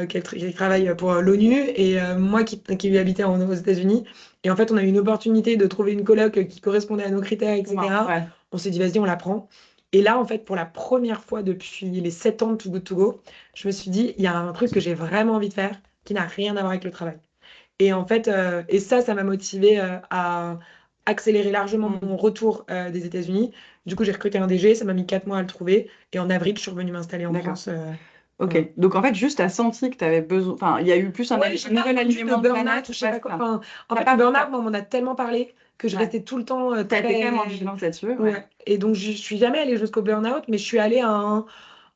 qui travaille pour l'ONU, et moi qui habitais aux États-Unis. Et en fait, on a eu une opportunité de trouver une coloc qui correspondait à nos critères,
Comment?
etc.
Ouais.
On s'est dit, vas-y, on la prend. Et là, en fait, pour la première fois depuis les 7 ans de Too Good To Go, je me suis dit, il y a un truc que j'ai vraiment envie de faire qui n'a rien à voir avec le travail. Et en fait, et ça m'a motivé à accélérer largement
Mm.
mon retour des États-Unis. Du coup, j'ai recruté un DG, ça m'a mis 4 mois à le trouver. Et en avril, je suis revenue m'installer en
D'accord.
France.
Ok.
Voilà.
Donc en fait, juste tu as senti que tu avais besoin. Enfin, il y a eu plus
Ouais, j'ai
un
pas
nouvel
attendu de
alignement de
burn-out
planète.
ou je sais
Ouais,
pas
c'est
quoi.
ça.
Enfin, en
T'as
fait, le
pas.
burn-out, moi, on m'en a tellement parlé que je
Ouais.
restais tout le temps
T'as été quand même en
très...
vigilance là-dessus. Ouais.
Ouais. Et donc, je suis jamais allée jusqu'au burn-out, mais je suis allée à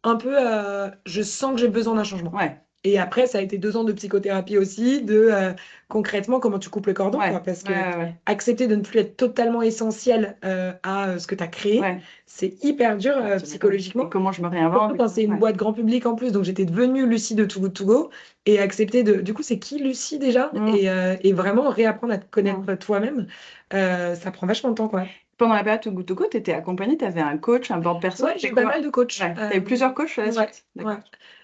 un peu... je sens que j'ai besoin d'un changement.
Ouais.
Et après, ça a été 2 ans de psychothérapie aussi, concrètement comment tu coupes le cordon,
Ouais.
quoi. Parce
Ouais.
que
Ouais.
accepter de ne plus être totalement essentiel à ce que tu as créé,
Ouais.
c'est hyper dur
Ouais, tu m'étonnes. Et
psychologiquement.
comment je me
Surtout
réinvente et
quand
tout.
c'est une
Ouais.
boîte grand public en plus. Donc j'étais devenue Lucie de Too Good To Go et accepter de. Du coup, c'est qui Lucie déjà?
Mm.
Et vraiment réapprendre à te
Mm.
connaître toi-même, ça prend vachement de temps, quoi.
Pendant la période Too Good To Go, tu étais accompagnée, tu avais un coach, un board perso,
Ouais,
c'était
j'ai eu pas mal
quoi?
de coachs.
Ouais, tu as eu plusieurs coachs à la
Ouais,
suite?
ouais.
D'accord.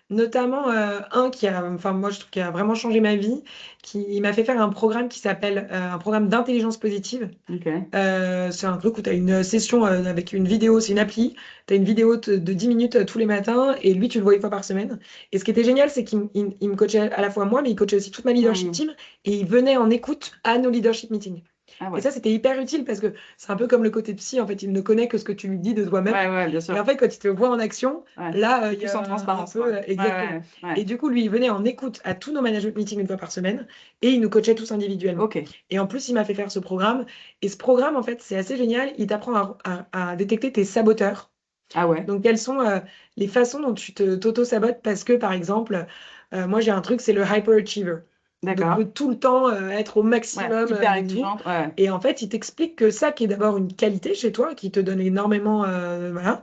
Notamment un qui a, enfin moi je trouve qu'il a vraiment changé ma vie, qui m'a fait faire un programme qui s'appelle un programme d'intelligence positive.
Ok.
C'est un truc où tu as une session avec une vidéo, c'est une appli, tu as une vidéo de 10 minutes tous les matins et lui tu le vois une fois par semaine. Et ce qui était génial, c'est qu'il me coachait à la fois moi, mais il coachait aussi toute ma leadership
Hmm.
team et il venait en écoute à nos leadership meetings.
Ah
Et
ouais.
ça, c'était hyper utile parce que c'est un peu comme le côté psy, en fait, il ne connaît que ce que tu lui dis de toi-même.
Ouais, ouais, bien
Et
sûr.
en fait, quand il te voit en action,
Ouais.
là, il y
Plus en
a un
transparence,
peu
quoi. Ouais,
exactement.
ouais, ouais.
Et du coup, lui, il venait en écoute à tous nos management meetings une fois par semaine et il nous coachait tous individuellement.
Ok.
Et en plus, il m'a fait faire ce programme. Et ce programme, en fait, c'est assez génial. Il t'apprend à détecter tes saboteurs.
Ah ouais.
Donc, quelles sont les façons dont tu t'auto-sabotes parce que, par exemple, moi, j'ai un truc, c'est le hyperachiever. Donc, je
D'accord.
veux tout le temps être au
Ouais.
maximum
Hyper
de tout.
exigeante. Ouais.
Et en fait, il t'explique que ça, qui est d'abord une qualité chez toi, qui te donne énormément, voilà,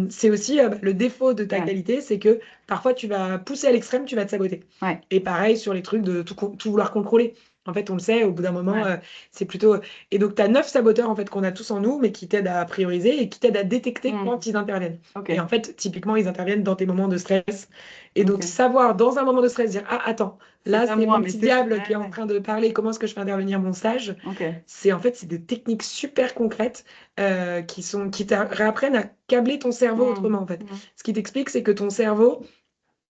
c'est aussi le défaut de ta
Ouais.
qualité, c'est que parfois tu vas pousser à l'extrême, tu vas te saboter.
Ouais.
Et pareil sur les trucs de tout vouloir contrôler. En fait, on le sait, au bout d'un moment,
Ouais.
c'est plutôt. Et donc, tu as 9 saboteurs en fait, qu'on a tous en nous, mais qui t'aident à prioriser et qui t'aident à détecter
Hmm.
quand ils interviennent.
Ok.
Et en fait, typiquement, ils interviennent dans tes moments de stress. Et donc,
Ok.
savoir dans un moment de stress dire, ah, attends,
C'est
là,
pas
c'est
moi,
mon
mais
petit
c'est.
diable qui
Ouais,
est en
ouais.
train de parler, comment est-ce que je fais intervenir mon sage?
Ok.
C'est des techniques super concrètes qui te réapprennent à câbler ton cerveau
Hmm.
autrement, en fait.
Hmm.
Ce qui t'explique, c'est que ton cerveau,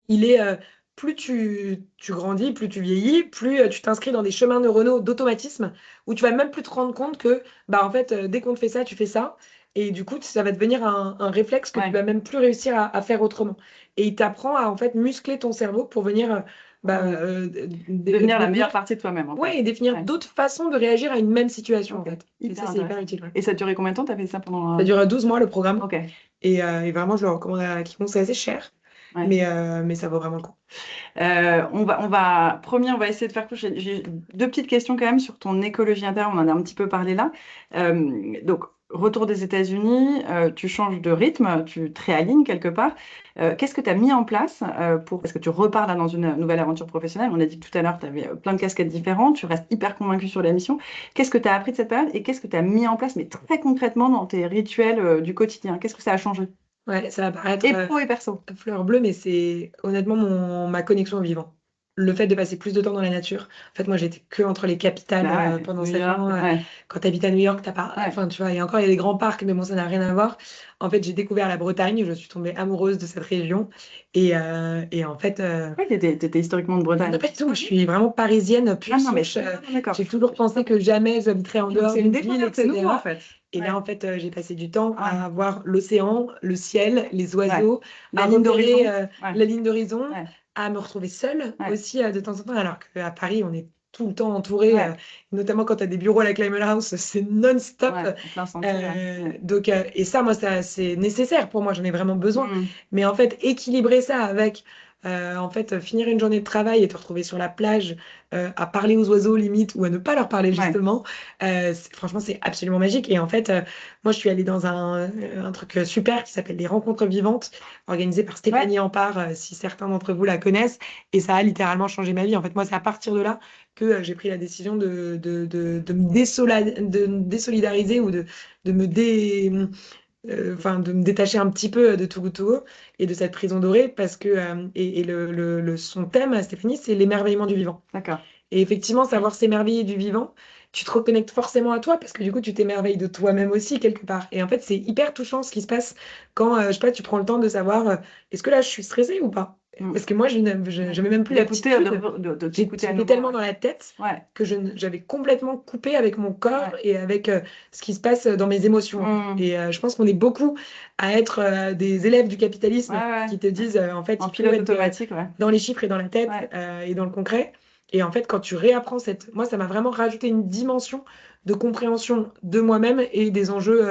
il est, plus tu grandis, plus tu vieillis, plus tu t'inscris dans des chemins neuronaux d'automatisme où tu vas même plus te rendre compte que, bah, en fait, dès qu'on te fait ça, tu fais ça. Et du coup, ça va devenir un réflexe que tu
Ouais.
vas même plus réussir à faire autrement. Et il t'apprend à, en fait, muscler ton cerveau pour venir bah,
Hmm. Devenir la meilleure
devenir,
partie de toi-même, en fait.
ouais, et définir
Ouais.
d'autres façons de réagir à une même situation, en
Ok.
fait. Et ça,
Hyper
c'est hyper
intéressant.
utile. Ouais.
Et ça a duré combien de temps? Tu as fait ça pendant.
Ça dure 12 mois, le programme.
Ok.
Et vraiment, je le recommande à quiconque. C'est assez cher,
Ouais.
mais ça vaut vraiment le coup.
On va essayer de faire. J'ai deux petites questions quand même sur ton écologie interne. On en a un petit peu parlé là. Donc, retour des États-Unis, tu changes de rythme, tu te réalignes quelque part. Qu'est-ce que tu as mis en place parce que tu repars là dans une nouvelle aventure professionnelle? On a dit que tout à l'heure, tu avais plein de casquettes différentes, tu restes hyper convaincu sur la mission. Qu'est-ce que tu as appris de cette période et qu'est-ce que tu as mis en place, mais très concrètement dans tes rituels du quotidien? Qu'est-ce que ça a changé?
Ouais, ça va paraître
Et pro et perso.
fleur bleue, mais c'est honnêtement ma connexion au vivant. Le fait de passer plus de temps dans la nature. En fait, moi, j'étais que entre les capitales
Bah ouais,
pendant
New
7
York,
ans.
ouais,
Quand tu habites à New York, t'as pas.
ouais.
Enfin, tu vois, et encore, il y a des grands parcs, mais bon, ça n'a rien à voir. En fait, j'ai découvert la Bretagne. Je suis tombée amoureuse de cette région. Et en fait,
Ouais, t'étais historiquement de
non,
Bretagne.
pas du tout. Je suis vraiment parisienne,
Ah
pure
non, mais
souche.
d'accord.
J'ai toujours pensé que jamais j'habiterais en
Oui, donc
dehors
c'est une
d'une ville,
découverte, c'est nouveau en
etc.
fait.
Et là,
Ouais,
en fait, j'ai passé du temps
ouais,
à voir l'océan, le ciel, les
ouais.
oiseaux,
La
à
ligne
repérer
d'horizon. Ouais,
la ligne d'horizon,
ouais,
à me retrouver seule
ouais.
aussi de temps en temps, alors qu'à Paris, on est tout le temps entouré, notamment quand tu as des bureaux à la Climate House, c'est non-stop.
Ouais, en plein sentier.
Donc, et ça, moi, c'est nécessaire pour moi, j'en ai vraiment besoin.
Mm.
Mais en fait, équilibrer ça avec, en fait, finir une journée de travail et te retrouver sur la plage à parler aux oiseaux limite ou à ne pas leur parler
Ouais.
justement, franchement, c'est absolument magique. Et en fait, moi, je suis allée dans un truc super qui s'appelle les Rencontres Vivantes, organisé par Stéphanie Ampard, si certains d'entre vous la connaissent. Et ça a littéralement changé ma vie. En fait, moi, c'est à partir de là que j'ai pris la décision de me désolidariser ou de me de me détacher un petit peu de Togo Togo et de cette prison dorée parce que et son thème, Stéphanie, c'est l'émerveillement du vivant.
D'accord.
Et effectivement, savoir s'émerveiller du vivant, tu te reconnectes forcément à toi parce que du coup, tu t'émerveilles de toi-même aussi quelque part. Et en fait, c'est hyper touchant ce qui se passe quand, je sais pas, tu prends le temps de savoir est-ce que là, je suis stressée ou pas? Parce que moi, je n'avais même plus
D'écouter,
l'aptitude.
de t'écouter à
J'étais
nouveau.
tellement dans la tête que j'avais complètement coupé avec mon corps et avec ce qui se passe dans mes émotions. Et je pense qu'on est beaucoup à être des élèves du capitalisme qui te disent en fait,
En
il faut
pilote
être
automatique,
dans les chiffres et dans la tête et dans le concret. Et en fait, quand tu réapprends moi, ça m'a vraiment rajouté une dimension de compréhension de moi-même et des enjeux,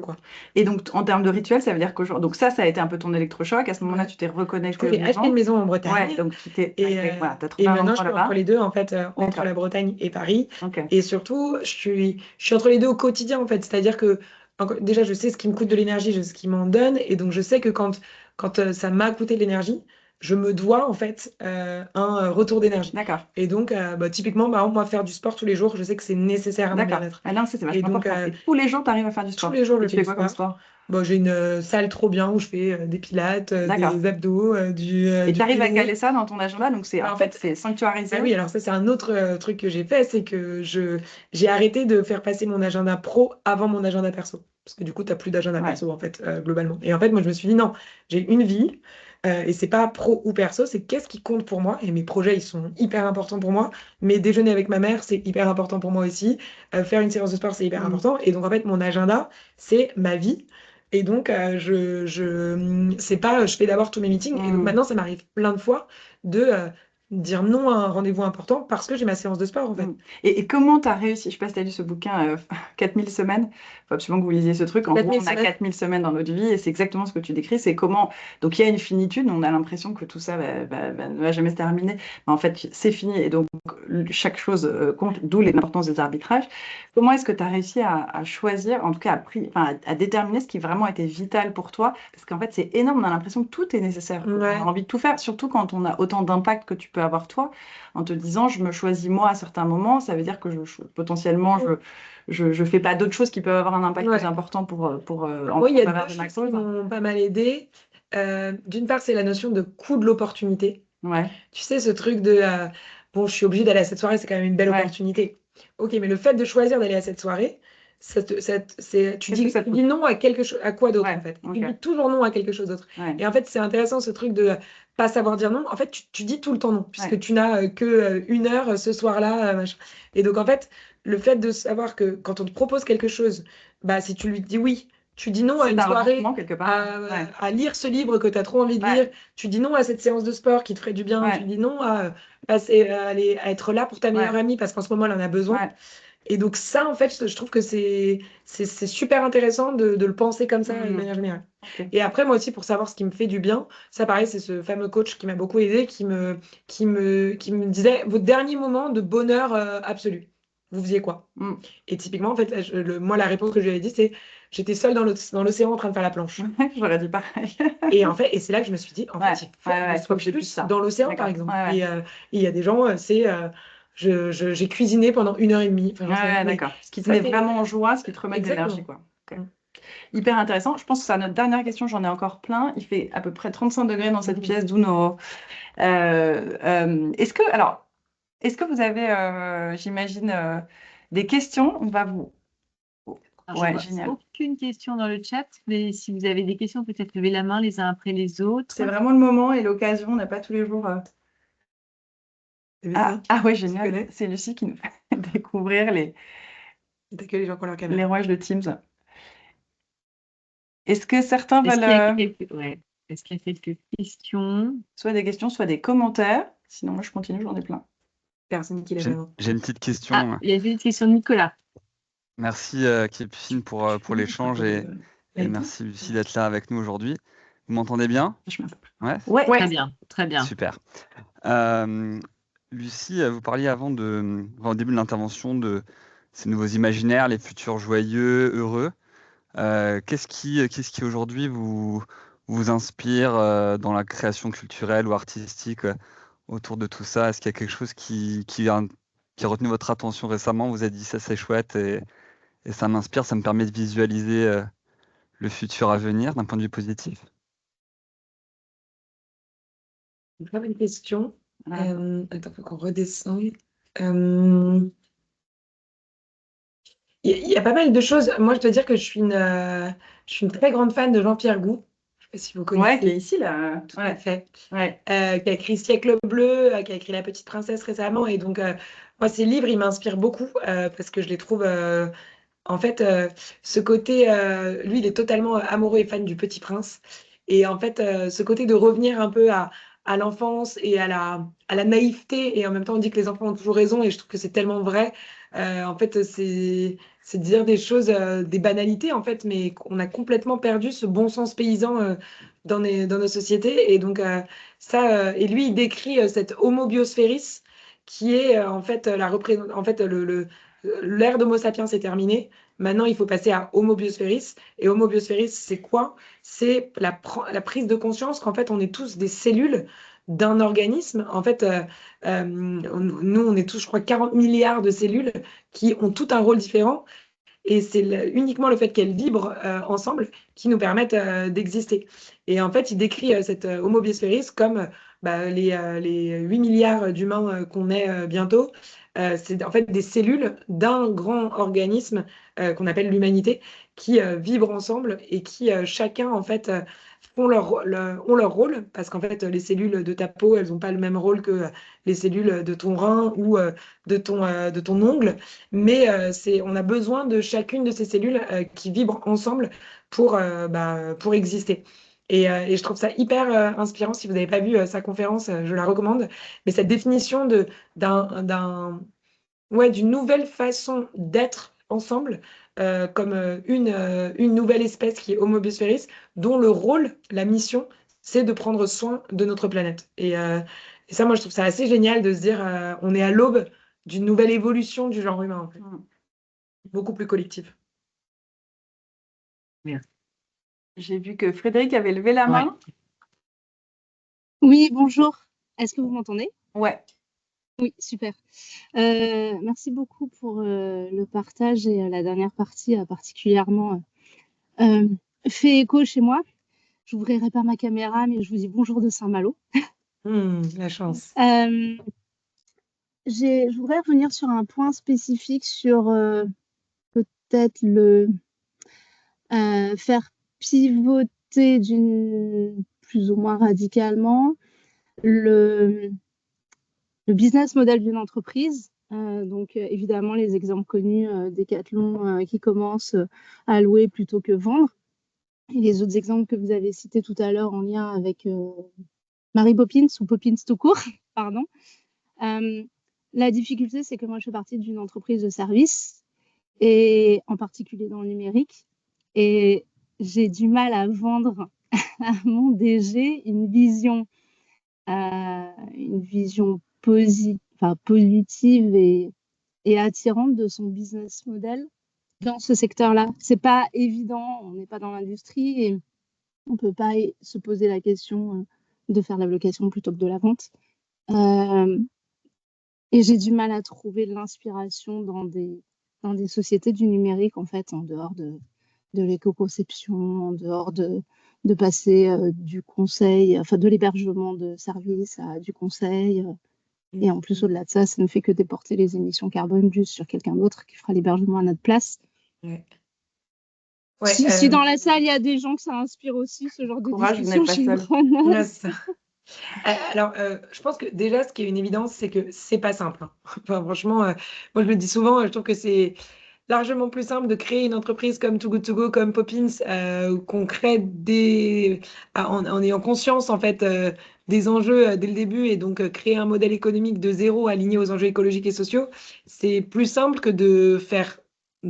quoi.
Et donc, en termes de rituel, ça veut dire qu'aujourd'hui, donc ça a été un peu ton électrochoc. À ce moment-là, tu t'es
Du
reconnecté
coup,
au
j'ai acheté une
vivant.
maison en Bretagne.
Ouais, donc tu t'es, voilà, t'as trouvé
Et
un
maintenant, je
endroit
suis entre
là-bas.
les deux, en fait, entre
D'accord.
la Bretagne et Paris.
Ok.
Et surtout, je suis entre les deux au quotidien, en fait. C'est-à-dire que, déjà, je sais ce qui me coûte de l'énergie, je sais ce qui m'en donne. Et donc, je sais que quand ça m'a coûté de l'énergie, je me dois, en fait, un retour d'énergie.
D'accord.
Et donc, typiquement, par exemple, moi, faire du sport tous les jours, je sais que c'est nécessaire à mon
D'accord.
bien-être.
Ah non, c'est
Et
vachement
donc,
important. Et tous les jours, tu arrives à faire du sport.
tous les jours,
Et
je
tu
fais
fais
du
quoi comme
sport.
sport?
Bon, j'ai une salle trop bien où je fais des pilates,
D'accord.
des abdos,
Et
du
tu arrives à
pilates.
caler ça dans ton agenda, donc c'est
Bah,
en
en
fait
fait,
c'est sanctuarisé.
ah oui, alors ça, c'est un autre truc que j'ai fait, c'est que j'ai arrêté de faire passer mon agenda pro avant mon agenda perso. Parce que du coup, tu n'as plus d'agenda
Ouais.
perso, en fait, globalement. Et en fait, moi, je me suis dit, non, j'ai une vie, et c'est pas pro ou perso, c'est qu'est-ce qui compte pour moi. Et mes projets, ils sont hyper importants pour moi. Mais déjeuner avec ma mère, c'est hyper important pour moi aussi. Faire une séance de sport, c'est hyper
Mm.
important. Et donc, en fait, mon agenda, c'est ma vie. Et donc, c'est pas, je fais d'abord tous mes meetings. Et donc,
Mm.
maintenant, ça m'arrive plein de fois de dire non à un rendez-vous important parce que j'ai ma séance de sport en fait.
Mm. Et comment tu as réussi, je sais pas si tu as lu ce bouquin 4000 semaines, il faut absolument que vous lisiez ce truc. En gros,
4000
on a
semaines.
4000 semaines dans notre vie et c'est exactement ce que tu décris. C'est comment. Donc il y a une finitude, on a l'impression que tout ça ne va jamais se terminer. Mais en fait, c'est fini et donc chaque chose compte, d'où l'importance des arbitrages. Comment est-ce que tu as réussi à choisir, en tout cas à déterminer ce qui vraiment était vital pour toi? Parce qu'en fait, c'est énorme, on a l'impression que tout est nécessaire. On
Ouais.
a envie de tout faire, surtout quand on a autant d'impact que tu peux avoir toi en te disant je me choisis moi à certains moments, ça veut dire que potentiellement je fais pas d'autres choses qui peuvent avoir un impact plus
Ouais.
important en
Oui, il y a
faveur
deux
de ma
choses qui
cause.
m'ont pas mal aidé. D'une part, c'est la notion de coût de l'opportunité.
Ouais,
Tu sais, ce truc de bon, je suis obligée d'aller à cette soirée, c'est quand même une belle
ouais.
opportunité. Ok, mais le fait de choisir d'aller à cette soirée, tu
Qu'est-ce que ça te
dis
coûte?
non à quelque chose, à quoi d'autre en
Ouais,
fait? Et
ok.
tu dis toujours non à quelque chose d'autre.
Ouais,
Et en fait, c'est intéressant ce truc de pas savoir dire non. En fait, tu dis tout le temps non, puisque
ouais.
tu n'as que 1 heure ce soir-là, machin. Et donc, en fait, le fait de savoir que quand on te propose quelque chose, bah, si tu lui dis oui, tu dis non à
C'est
une
un
soirée,
renoncement quelque part. Ouais,
à lire ce livre que tu as trop envie de
ouais,
lire, tu dis non à cette séance de sport qui te ferait du bien, tu
ouais,
dis non à être là pour ta meilleure
ouais,
amie parce qu'en ce moment elle en a besoin.
ouais.
Et donc ça, en fait, je trouve que c'est super intéressant de le penser comme ça de
Hmm,
manière générale.
ok.
Et après, moi aussi, pour savoir ce qui me fait du bien, ça pareil, c'est ce fameux coach qui m'a beaucoup aidé, qui me disait, votre dernier moment de bonheur absolu, vous faisiez quoi?
Hmm.
Et typiquement, en fait, moi, la réponse que je lui avais dit, c'est, j'étais seule dans l'océan en train de faire la planche.
J'aurais dit pareil.
Et en fait, et c'est là que je me suis dit, en
Ouais,
fait, il faut
ouais,
que je
ouais, faut
sois
que j'ai plus
plus
ça.
dans l'océan, par
D'accord.
exemple.
Ouais, ouais.
Et il y a des gens, j'ai cuisiné pendant 1 heure et demie. Enfin,
Ouais,
j'en sais rien,
ouais,
mais
d'accord. Ce qui te
ça,
met
c'est
vraiment en joie, ce qui te remet de l'énergie,
exactement.
quoi. Ok.
Mm.
Hyper intéressant. Je pense que c'est notre dernière question. J'en ai encore plein. Il fait à peu près 35 degrés dans cette pièce, d'où nos. Est-ce que vous avez, j'imagine, des questions? On va vous.
Alors, je
Ouais,
vois
génial.
aucune question dans le chat, mais si vous avez des questions, peut-être levez la main les uns après les autres.
C'est vraiment le moment et l'occasion. On n'a pas tous les jours.
T'as vu
Ah,
ça?
ah ouais,
Tu
génial.
connais?
C'est Lucie qui nous fait découvrir
T'as que les gens qui ont leur
les
caméra.
rouages de Teams. Est-ce que certains
Est-ce
veulent
qu'il y a quelques... ouais. Est-ce qu'il y a quelques questions?
soit des questions, soit des commentaires? Sinon, moi, je continue, j'en ai plein.
personne qui lève
J'ai
la main.
j'ai une petite question.
Ah, il y a une question de Nicolas.
Merci Képfine pour l'échange et merci Lucie d'être là avec nous aujourd'hui. Vous m'entendez bien?
Je m'appelle.
Ouais,
Ouais.
Très bien, très bien.
super. Lucie, vous parliez au début de l'intervention de ces nouveaux imaginaires, les futurs joyeux, heureux. Qu'est-ce qui aujourd'hui vous inspire dans la création culturelle ou artistique autour de tout ça? Est-ce qu'il y a quelque chose qui a retenu votre attention récemment? Vous avez dit ça c'est chouette et ça m'inspire, ça me permet de visualiser le futur à venir d'un point de vue positif.
Très bonne question.
Voilà.
Attends, faut qu'on redescende. Il y a pas mal de choses. Moi, je dois dire que je suis une très grande fan de Jean-Pierre Gou. Je ne sais pas si vous connaissez.
Ouais, qui est ici, là.
Tout à fait.
Ouais.
Qui a écrit Siècle bleu, qui a écrit La Petite Princesse récemment. Et donc, moi, ces livres, ils m'inspirent beaucoup parce que je les trouve. En fait, ce côté, lui, il est totalement amoureux et fan du Petit Prince. Et en fait, ce côté de revenir un peu à l'enfance et à la naïveté, et en même temps, on dit que les enfants ont toujours raison, et je trouve que c'est tellement vrai. En fait, c'est dire des choses, des banalités, en fait, mais on a complètement perdu ce bon sens paysan dans nos sociétés. Et donc, et lui, il décrit cette homo biosphéris qui est en fait en fait, l'ère d'Homo sapiens est terminée. Maintenant, il faut passer à Homo biosphéris. Et Homo biosphéris, c'est quoi? C'est la prise de conscience qu'en fait, on est tous des cellules d'un organisme. En fait, nous, on est tous, je crois, 40 milliards de cellules qui ont tout un rôle différent. Et c'est uniquement le fait qu'elles vibrent ensemble qui nous permettent d'exister. Et en fait, il décrit cette Homo biosphéris comme les 8 milliards d'humains qu'on est bientôt. C'est en fait des cellules d'un grand organisme qu'on appelle l'humanité qui vibrent ensemble et qui chacun en fait ont leur rôle parce qu'en fait les cellules de ta peau elles n'ont pas le même rôle que les cellules de ton rein ou de ton ongle, mais on a besoin de chacune de ces cellules qui vibrent ensemble pour exister. Et je trouve ça hyper inspirant. Si vous n'avez pas vu sa conférence, je la recommande. Mais cette définition d'une nouvelle façon d'être ensemble, comme une nouvelle espèce qui est Homo biosphéris, dont le rôle, la mission, c'est de prendre soin de notre planète. Et ça, moi, je trouve ça assez génial de se dire, on est à l'aube d'une nouvelle évolution du genre humain, en fait. Beaucoup plus collective.
J'ai vu que Frédéric avait levé la main.
Oui, bonjour. Est-ce que vous m'entendez?
Ouais.
Oui, super. Merci beaucoup pour le partage et la dernière partie a particulièrement fait écho chez moi. Je n'ouvrirai pas ma caméra, mais je vous dis bonjour de Saint-Malo.
La chance.
Je voudrais revenir sur un point spécifique sur peut-être faire pivoter plus ou moins radicalement le business model d'une entreprise. Donc, évidemment, les exemples connus, Decathlon qui commence à louer plutôt que vendre. Et les autres exemples que vous avez cités tout à l'heure en lien avec Mary Poppins ou Poppins tout court, pardon. La difficulté, c'est que moi, je fais partie d'une entreprise de service, et en particulier dans le numérique. Et j'ai du mal à vendre à mon DG une vision positive et attirante de son business model dans ce secteur-là. C'est pas évident, on n'est pas dans l'industrie et on peut pas se poser la question de faire de la location plutôt que de la vente. Et j'ai du mal à trouver de l'inspiration dans des sociétés du numérique, en fait, en dehors de l'éco-conception, en dehors de passer du conseil, enfin de l'hébergement de services à du conseil. Et en plus, au-delà de ça, ça ne fait que déporter les émissions carbone juste sur quelqu'un d'autre qui fera l'hébergement à notre place.
Ouais.
Si dans la salle, il y a des gens que ça inspire aussi, ce genre de discussion, je suis preneuse.
Alors, je pense que déjà, ce qui est une évidence, c'est que c'est pas simple. Enfin, franchement, moi, je le dis souvent, je trouve que c'est largement plus simple de créer une entreprise comme Too Good To Go, comme Poppins, qu'on crée en ayant conscience en fait des enjeux dès le début et donc créer un modèle économique de zéro aligné aux enjeux écologiques et sociaux. C'est plus simple que de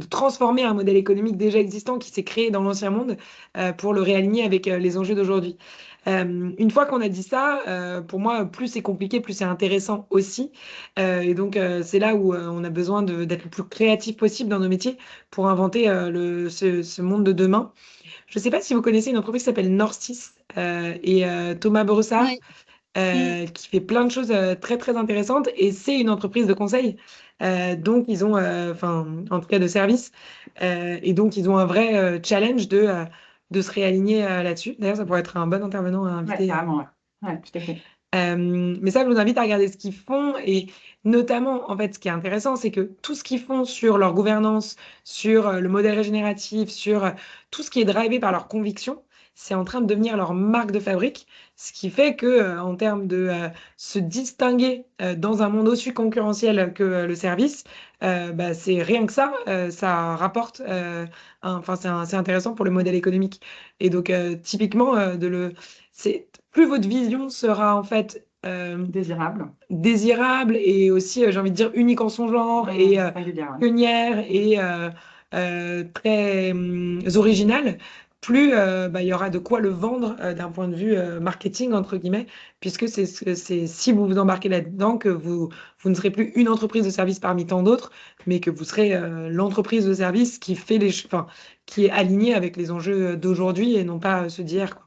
transformer un modèle économique déjà existant qui s'est créé dans l'ancien monde pour le réaligner avec les enjeux d'aujourd'hui. Une fois qu'on a dit ça, pour moi, plus c'est compliqué, plus c'est intéressant aussi. Et donc, c'est là où on a besoin d'être le plus créatif possible dans nos métiers pour inventer ce monde de demain. Je ne sais pas si vous connaissez une entreprise qui s'appelle Norcis et Thomas Brossard,
Oui.
qui fait plein de choses très, très intéressantes. Et c'est une entreprise de conseil. Donc, ils ont, enfin, en tout cas de service. Et donc, ils ont un vrai challenge de se réaligner là-dessus. D'ailleurs, ça pourrait être un bon intervenant à
Ouais,
inviter.
carrément, ouais. Ouais, tout à fait.
Mais ça, je vous invite à regarder ce qu'ils font et notamment, en fait, ce qui est intéressant, c'est que tout ce qu'ils font sur leur gouvernance, sur le modèle régénératif, sur tout ce qui est drivé par leurs convictions, c'est en train de devenir leur marque de fabrique, ce qui fait que, en termes de se distinguer dans un monde aussi concurrentiel que le service, bah, c'est rien que ça rapporte, enfin, c'est intéressant pour le modèle économique. Et donc, typiquement, plus votre vision sera en fait
Désirable.
désirable et aussi, j'ai envie de dire, unique en son genre et
Singulière, ouais.
pionnière et très originale, plus bah, il y aura de quoi le vendre d'un point de vue marketing, entre guillemets, puisque c'est si vous vous embarquez là-dedans que vous ne serez plus une entreprise de service parmi tant d'autres, mais que vous serez l'entreprise de service qui fait enfin, qui est alignée avec les enjeux d'aujourd'hui et non pas ceux d'hier, quoi.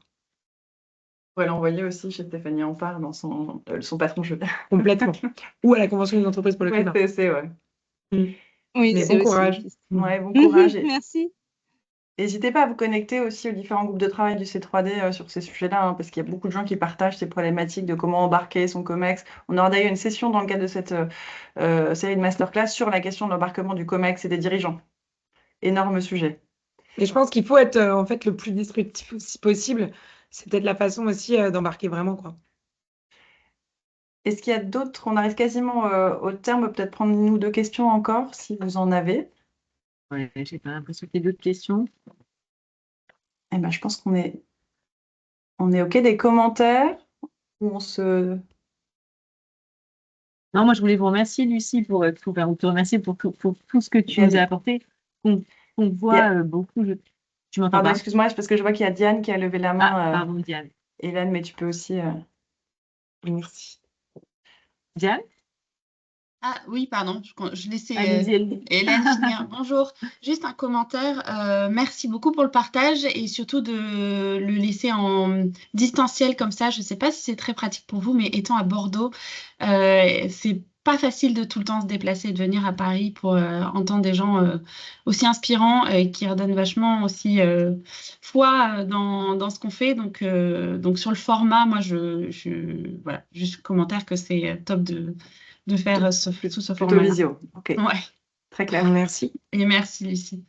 On pourrait l'envoyer aussi chez Stéphanie Ampard dans son patron jeu.
Complètement. Ou à la convention des entreprises pour le
Ouais,
climat.
c'est, ouais.
Mm.
Oui,
Mais
c'est
bon
aussi une
courage.
piste.
Ouais, bon courage. Et
Merci.
n'hésitez pas à vous connecter aussi aux différents groupes de travail du C3D sur ces sujets-là, hein, parce qu'il y a beaucoup de gens qui partagent ces problématiques de comment embarquer son COMEX. On aura d'ailleurs une session dans le cadre de cette série de masterclass sur la question de l'embarquement du COMEX et des dirigeants. Énorme sujet.
Et je pense qu'il faut être en fait le plus disruptif aussi possible. C'est peut-être la façon aussi d'embarquer vraiment, quoi.
Est-ce qu'il y a d'autres? On arrive quasiment au terme. Peut-être prendre une ou deux questions encore, si vous en avez.
Ouais, j'ai pas l'impression qu'il y ait d'autres questions.
Eh ben, je pense qu'on est OK. Des commentaires où on se...
Non, moi, je voulais vous remercier, Lucie, pour te remercier pour tout ce que tu nous as apporté. On voit beaucoup. Tu m'entends
Pardon,
pas?
excuse-moi, c'est parce que je vois qu'il y a Diane qui a levé la
Ah,
main.
pardon, Diane.
Hélène, mais tu peux aussi...
Merci.
Diane?
Ah oui, pardon, je laissais
Allez-y.
Hélène finir. Bonjour, juste un commentaire. Merci beaucoup pour le partage et surtout de le laisser en distanciel comme ça. Je ne sais pas si c'est très pratique pour vous, mais étant à Bordeaux, c'est pas facile de tout le temps se déplacer et de venir à Paris pour entendre des gens aussi inspirants et qui redonnent vachement aussi foi dans ce qu'on fait. Donc sur le format, moi, voilà, juste commentaire que c'est top de faire tout ce
Plutôt
format-là.
visio. OK.
Ouais.
Très clair.
Merci.
Et merci, Lucie.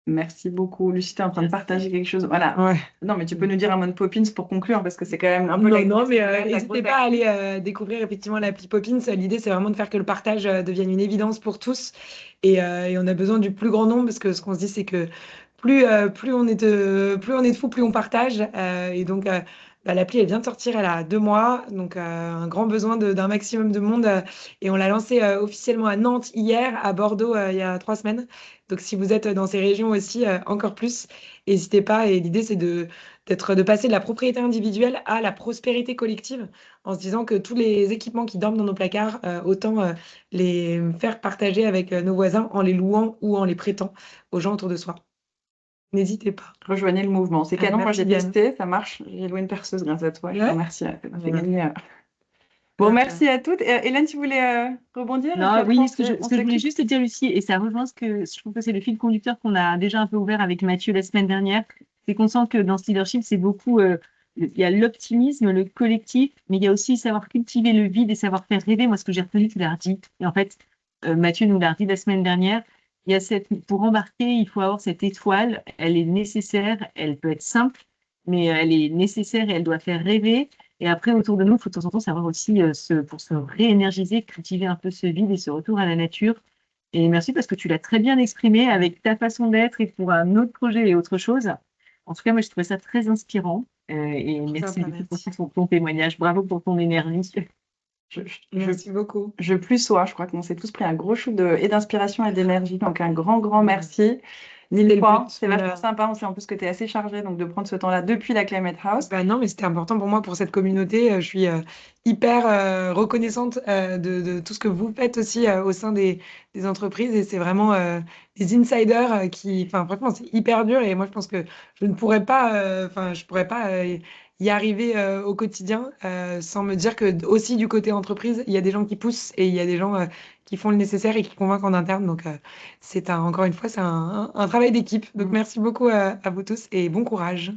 Merci beaucoup. Lucie, tu es en train de partager quelque chose. Voilà.
Ouais.
Non, mais tu peux nous dire un mot de Poppins pour conclure, parce que c'est quand même un peu
Non, mais
la
n'hésitez
grosse
pas à aller découvrir effectivement l'appli Poppins. L'idée, c'est vraiment de faire que le partage devienne une évidence pour tous. Et on a besoin du plus grand nombre parce que ce qu'on se dit, c'est que plus on est de fous, plus on partage. Et donc, bah, l'appli, elle vient de sortir, elle a 2 mois. Donc, un grand besoin d'un maximum de monde. Et on l'a lancée officiellement à Nantes hier, à Bordeaux il y a 3 semaines. Donc, si vous êtes dans ces régions aussi, encore plus, n'hésitez pas. Et l'idée, c'est de passer de la propriété individuelle à la prospérité collective, en se disant que tous les équipements qui dorment dans nos placards, autant les faire partager avec nos voisins en les louant ou en les prêtant aux gens autour de soi. N'hésitez pas.
Rejoignez le mouvement. C'est canon, moi
merci,
j'ai
Diane.
testé, ça marche. J'ai loué une perceuse grâce à toi. Je te
Ouais.
remercie. Ça m'a fait
Ouais.
gagner. Bon, merci à toutes. Hélène, tu voulais rebondir? Et puis
Non,
après,
oui,
on
ce que je
on
voulais
s'écoute.
juste te dire, Lucie, et ça rejoint ce que je trouve que c'est le fil conducteur qu'on a déjà un peu ouvert avec Mathieu la semaine dernière, c'est qu'on sent que dans ce leadership, c'est beaucoup, il y a l'optimisme, le collectif, mais il y a aussi savoir cultiver le vide et savoir faire rêver. Moi, ce que j'ai retenu, tu l'as dit, et en fait, Mathieu nous l'a dit la semaine dernière, il y a pour embarquer, il faut avoir cette étoile, elle est nécessaire, elle peut être simple, mais elle est nécessaire et elle doit faire rêver. Et après, autour de nous, il faut de temps en temps savoir aussi, pour se réénergiser, cultiver un peu ce vide et ce retour à la nature. Et merci parce que tu l'as très bien exprimé avec ta façon d'être et pour un autre projet et autre chose. En tout cas, moi, je trouvais ça très inspirant. Et merci
Sympa,
beaucoup
merci.
pour ton témoignage. Bravo pour ton énergie.
Merci beaucoup.
Je plus sois. Je crois qu'on s'est tous pris un gros shoot et d'inspiration et d'énergie. Donc, un grand merci.
C'est
Mille
le
fois.
but.
C'est vachement sympa. On sait en plus que tu es assez chargé, donc de prendre ce temps-là depuis la Climate House.
Bah non, mais c'était important pour moi, pour cette communauté. Je suis hyper reconnaissante de tout ce que vous faites aussi au sein des entreprises. Et c'est vraiment des insiders enfin, franchement, c'est hyper dur. Et moi, je pense que je ne pourrais pas, je pourrais pas y arriver au quotidien sans me dire que aussi du côté entreprise, il y a des gens qui poussent et il y a des gens qui font le nécessaire et qui convainquent en interne. Donc, encore une fois, c'est un travail d'équipe. Donc, merci beaucoup à vous tous et bon courage.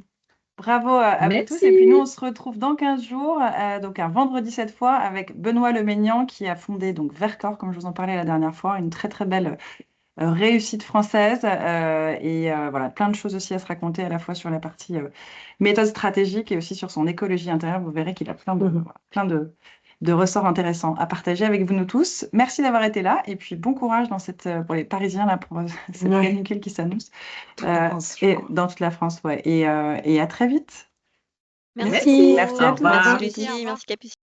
Bravo à vous tous.
Merci.
Et puis nous, on se retrouve dans 15 jours, donc un vendredi cette fois, avec Benoît Lemaignan qui a fondé donc Vercors, comme je vous en parlais la dernière fois, une très belle réussite française. Voilà, plein de choses aussi à se raconter à la fois sur la partie méthode stratégique et aussi sur son écologie intérieure. Vous verrez qu'il a plein de ressorts intéressants à partager avec vous nous tous. Merci d'avoir été là et puis bon courage pour les Parisiens là, pour cette
Ouais.
canicule qui s'annonce.
Toute la France, je
Et
crois.
dans toute la France, ouais. Et à très vite.
Merci.
Merci à
Au
tous.
revoir.
Merci
revoir.
Lucie,
Au revoir.
merci Capucine.